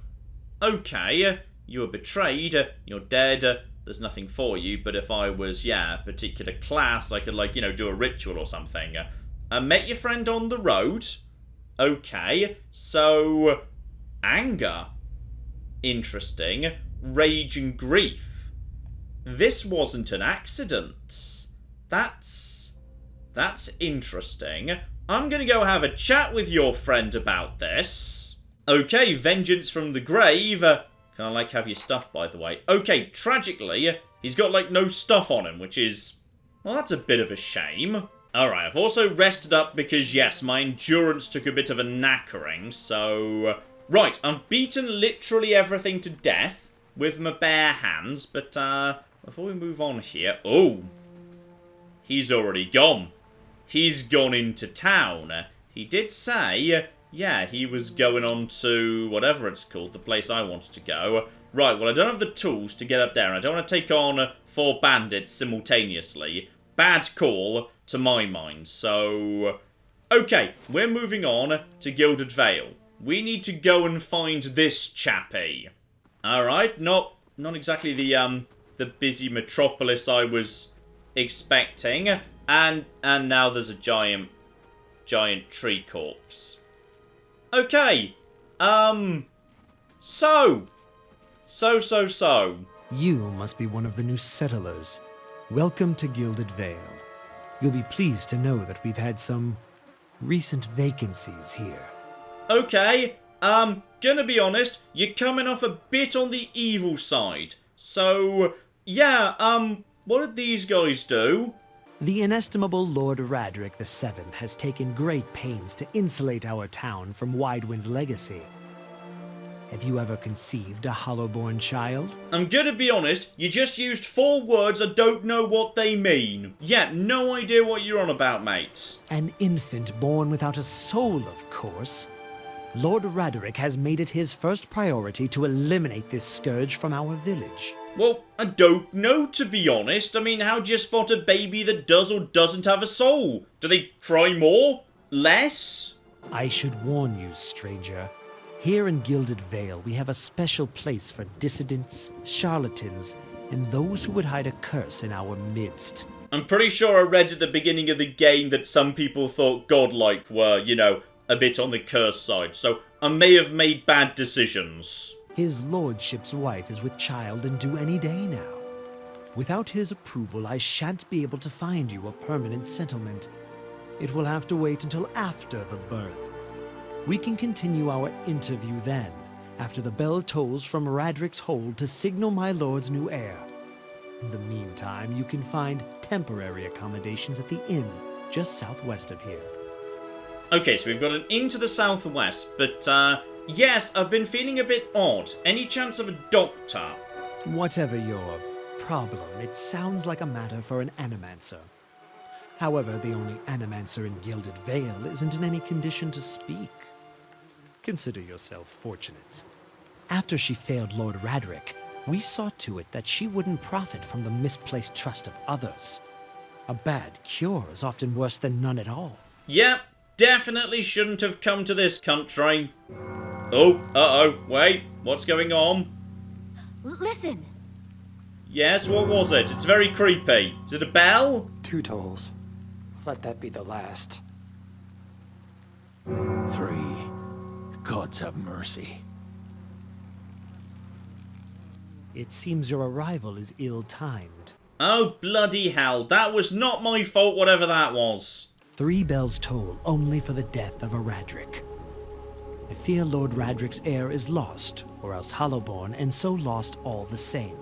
okay, you were betrayed, you're dead, there's nothing for you, but if I was, yeah, a particular class, I could, like, you know, do a ritual or something. Met your friend on the road. Okay, so, anger. Interesting. Rage and grief. This wasn't an accident. That's interesting. I'm gonna go have a chat with your friend about this. Okay, vengeance from the grave. Can I, like, have your stuff, by the way? Okay, tragically, he's got, like, no stuff on him, which is... well, that's a bit of a shame. Alright, I've also rested up because, yes, my endurance took a bit of a knackering, so... right, I've beaten literally everything to death with my bare hands, but, before we move on here... oh! He's already gone. He's gone into town. He did say, yeah, he was going on to whatever it's called, the place I wanted to go. Right, well, I don't have the tools to get up there, and I don't want to take on 4 bandits simultaneously. Bad call, to my mind, so... okay, we're moving on to Gilded Vale. We need to go and find this chappie. Alright, not exactly the busy metropolis I was expecting. And now there's a giant tree corpse. Okay. So. You must be one of the new settlers. Welcome to Gilded Vale. You'll be pleased to know that we've had some recent vacancies here. Okay. Gonna be honest, you're coming off a bit on the evil side. So, yeah, what did these guys do? The inestimable Lord Radric VII has taken great pains to insulate our town from Widewind's legacy. Have you ever conceived a Hollowborn child? I'm gonna be honest, you just used 4 words I don't know what they mean. Yeah, no idea what you're on about, mate. An infant born without a soul, of course. Lord Radric has made it his first priority to eliminate this scourge from our village. Well, I don't know, to be honest. I mean, how do you spot a baby that does or doesn't have a soul? Do they cry more? less? I should warn you, stranger. Here in Gilded Vale, we have a special place for dissidents, charlatans, and those who would hide a curse in our midst. I'm pretty sure I read at the beginning of the game that some people thought godlike were, you know, a bit on the curse side, so I may have made bad decisions. His lordship's wife is with child and due any day now. Without his approval, I shan't be able to find you a permanent settlement. It will have to wait until after the birth. We can continue our interview then, after the bell tolls from Radric's hold to signal my lord's new heir. In the meantime, you can find temporary accommodations at the inn, just southwest of here. Okay, so we've got an inn to the southwest, but, yes, I've been feeling a bit odd. Any chance of a doctor? Whatever your problem, it sounds like a matter for an animancer. However, the only animancer in Gilded Vale isn't in any condition to speak. Consider yourself fortunate. After she failed Lord Radric, we saw to it that she wouldn't profit from the misplaced trust of others. A bad cure is often worse than none at all. Yep, definitely shouldn't have come to this country. Oh, wait, what's going on? Listen! Yes, what was it? It's very creepy. Is it a bell? 2 tolls. Let that be the last. 3. Gods have mercy. It seems your arrival is ill-timed. Oh, bloody hell. That was not my fault, whatever that was. 3 bells toll only for the death of a Radric. I fear Lord Radric's heir is lost, or else Hollowborn, and so lost all the same.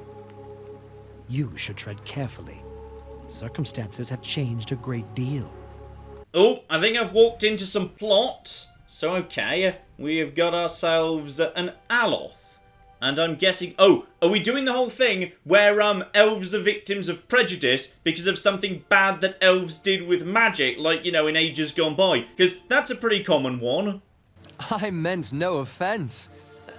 You should tread carefully. Circumstances have changed a great deal. Oh, I think I've walked into some plots. So, okay, we have got ourselves an Aloth. And I'm guessing... Oh, are we doing the whole thing where elves are victims of prejudice because of something bad that elves did with magic, like, you know, in ages gone by? Because that's a pretty common one. I meant no offense.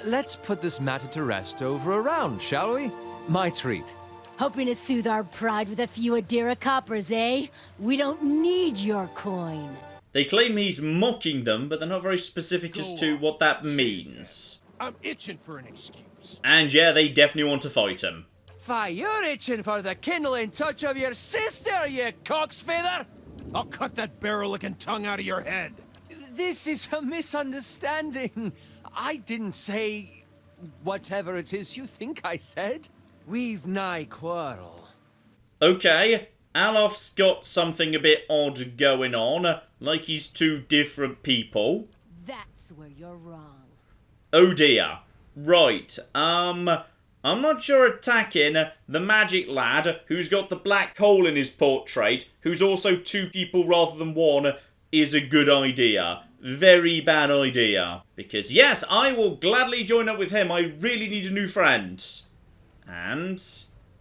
Let's put this matter to rest over a round, shall we? My treat. Hoping to soothe our pride with a few Adira coppers, eh? We don't need your coin. They claim he's mocking them, but they're not very specific as to what that means. I'm itching for an excuse. And yeah, they definitely want to fight him. Fie, you're itching for the kindling touch of your sister, you cocksfeather! I'll cut that barrel-looking tongue out of your head. This is a misunderstanding. I didn't say whatever it is you think I said. We've nigh quarrel. Okay, Aloth's got something a bit odd going on, like he's 2 different people. That's where you're wrong. Oh dear. Right, I'm not sure attacking the magic lad who's got the black hole in his portrait, who's also 2 people rather than 1, is a good idea. Very bad idea. Because yes, I will gladly join up with him. I really need a new friend. And...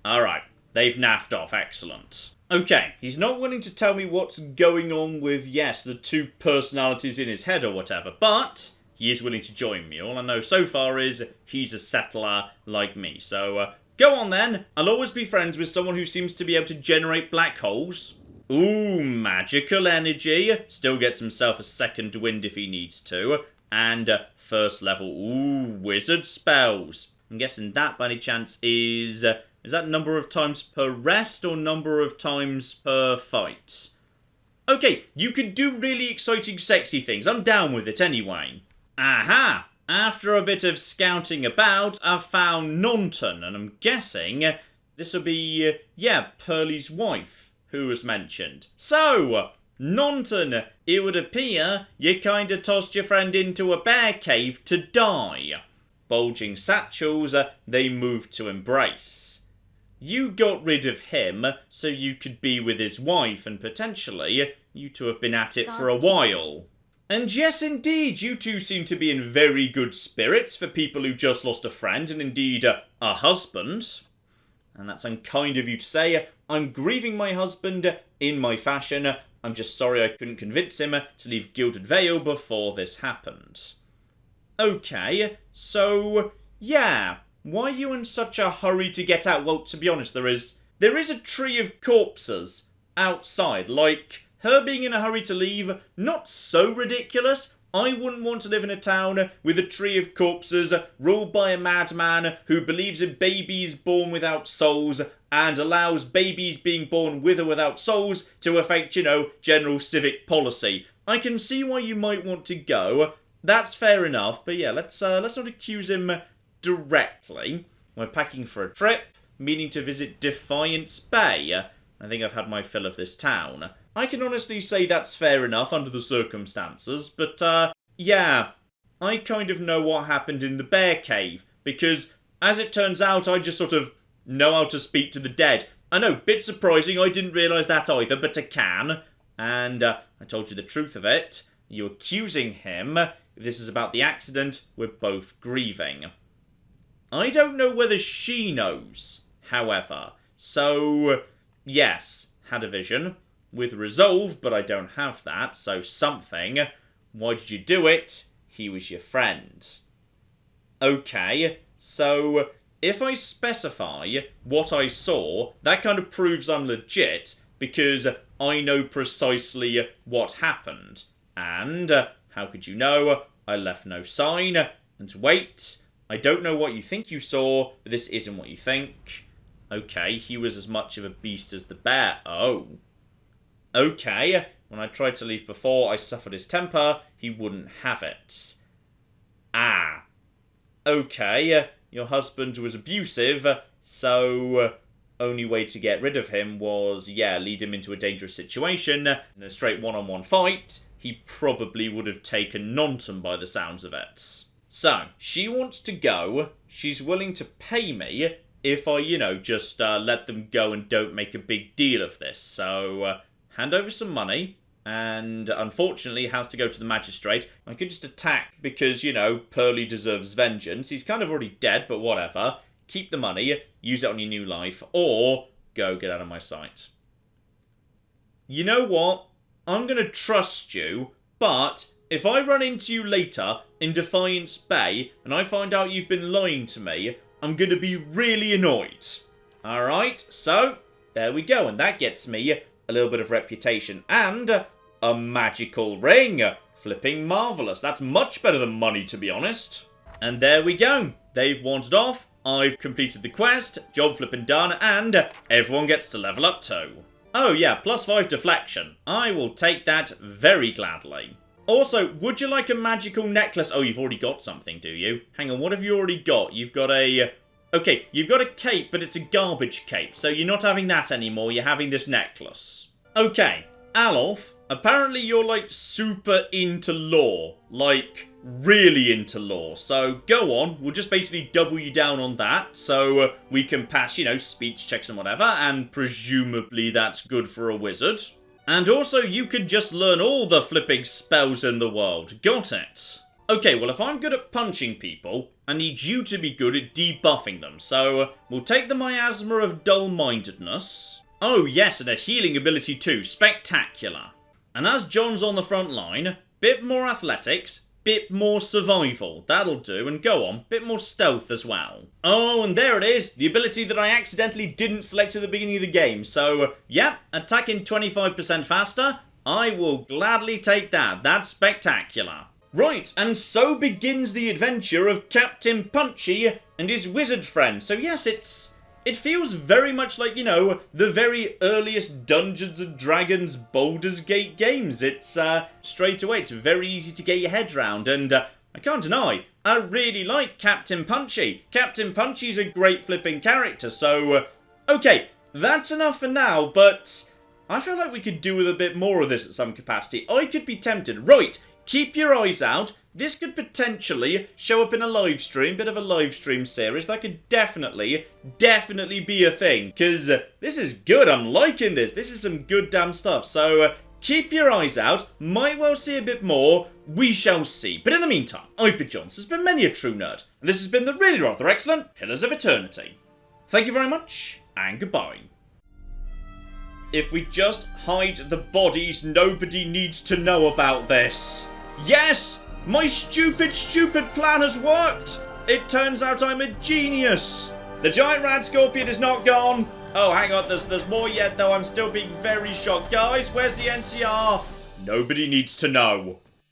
alright, they've naffed off. Excellent. Okay, he's not willing to tell me what's going on with, yes, the 2 personalities in his head or whatever, but he is willing to join me. All I know so far is he's a settler like me. So, go on then. I'll always be friends with someone who seems to be able to generate black holes. Ooh, magical energy. Still gets himself a second wind if he needs to. And first level, ooh, wizard spells. I'm guessing that by any chance is that number of times per rest or number of times per fight? Okay, you can do really exciting sexy things. I'm down with it anyway. Aha! After a bit of scouting about, I've found Naunton, and I'm guessing this will be, Pearlie's wife, who was mentioned. So, Naunton, it would appear you kinda tossed your friend into a bear cave to die. Bulging satchels, they moved to embrace. You got rid of him so you could be with his wife, and potentially you 2 have been at it for a while. And yes, indeed, you 2 seem to be in very good spirits for people who just lost a friend and indeed a husband. And that's unkind of you to say. I'm grieving my husband in my fashion. I'm just sorry I couldn't convince him to leave Gilded Vale before this happened. Okay, so, yeah, why are you in such a hurry to get out? Well, to be honest, there is a tree of corpses outside, like her being in a hurry to leave, not so ridiculous. I wouldn't want to live in a town with a tree of corpses ruled by a madman who believes in babies born without souls and allows babies being born with or without souls to affect, you know, general civic policy. I can see why you might want to go. That's fair enough, but yeah, let's not accuse him directly. We're packing for a trip, meaning to visit Defiance Bay. I think I've had my fill of this town. I can honestly say that's fair enough under the circumstances, but yeah, I kind of know what happened in the bear cave, because as it turns out, I just sort of know how to speak to the dead. I know, bit surprising, I didn't realise that either, but I can, and I told you the truth of it. You're accusing him. If this is about the accident, we're both grieving. I don't know whether she knows, however, so yes, had a vision. With resolve, but I don't have that, so something. Why did you do it? He was your friend. Okay, so if I specify what I saw, that kind of proves I'm legit, because I know precisely what happened. And, how could you know? I left no sign. And wait, I don't know what you think you saw, but this isn't what you think. Okay, he was as much of a beast as the bear. Oh. Okay, when I tried to leave before I suffered his temper, he wouldn't have it. Ah. Okay, your husband was abusive, so only way to get rid of him was, yeah, lead him into a dangerous situation. In a straight one-on-one fight, he probably would have taken Nonton by the sounds of it. So, she wants to go, she's willing to pay me if I, you know, just let them go and don't make a big deal of this, so hand over some money, and unfortunately has to go to the magistrate. I could just attack because, you know, Pearly deserves vengeance. He's kind of already dead, but whatever. Keep the money, use it on your new life, or go get out of my sight. You know what? I'm going to trust you, but if I run into you later in Defiance Bay and I find out you've been lying to me, I'm going to be really annoyed. Alright, so there we go, and that gets me a little bit of reputation, and a magical ring. Flipping marvellous. That's much better than money, to be honest. And there we go. They've wandered off. I've completed the quest. Job flipping done, and everyone gets to level up too. Oh yeah, +5 deflection. I will take that very gladly. Also, would you like a magical necklace? Oh, you've already got something, do you? Hang on, what have you already got? You've got a... Okay, you've got a cape, but it's a garbage cape, so you're not having that anymore, you're having this necklace. Okay, Alolf, apparently you're, like, super into lore. Like, really into lore. So, go on, we'll just basically double you down on that, so we can pass, you know, speech checks and whatever, and presumably that's good for a wizard. And also, you can just learn all the flipping spells in the world. Got it. Okay, well, if I'm good at punching people, I need you to be good at debuffing them. So, we'll take the miasma of dull-mindedness. Oh, yes, and a healing ability too. Spectacular. And as John's on the front line, bit more athletics, bit more survival. That'll do, and go on, bit more stealth as well. Oh, and there it is, the ability that I accidentally didn't select at the beginning of the game. So, yeah, attacking 25% faster. I will gladly take that. That's spectacular. Right, and so begins the adventure of Captain Punchy and his wizard friend. So yes, it feels very much like, you know, the very earliest Dungeons & Dragons Baldur's Gate games. It's, straight away, it's very easy to get your head round, and I can't deny, I really like Captain Punchy. Captain Punchy's a great flipping character, so, okay, that's enough for now, but I feel like we could do with a bit more of this at some capacity. I could be tempted. Right. Keep your eyes out. This could potentially show up in a live stream, bit of a live stream series. That could definitely be a thing. Because this is good. I'm liking this. This is some good damn stuff. So keep your eyes out. Might well see a bit more. We shall see. But in the meantime, I've been John. This has been Many a True Nerd. And this has been the really rather excellent Pillars of Eternity. Thank you very much, and goodbye. If we just hide the bodies, nobody needs to know about this. Yes! My stupid plan has worked! It turns out I'm a genius! The giant rat scorpion is not gone! Oh, hang on, there's more yet, though. I'm still being very shocked. Guys, where's the NCR? Nobody needs to know.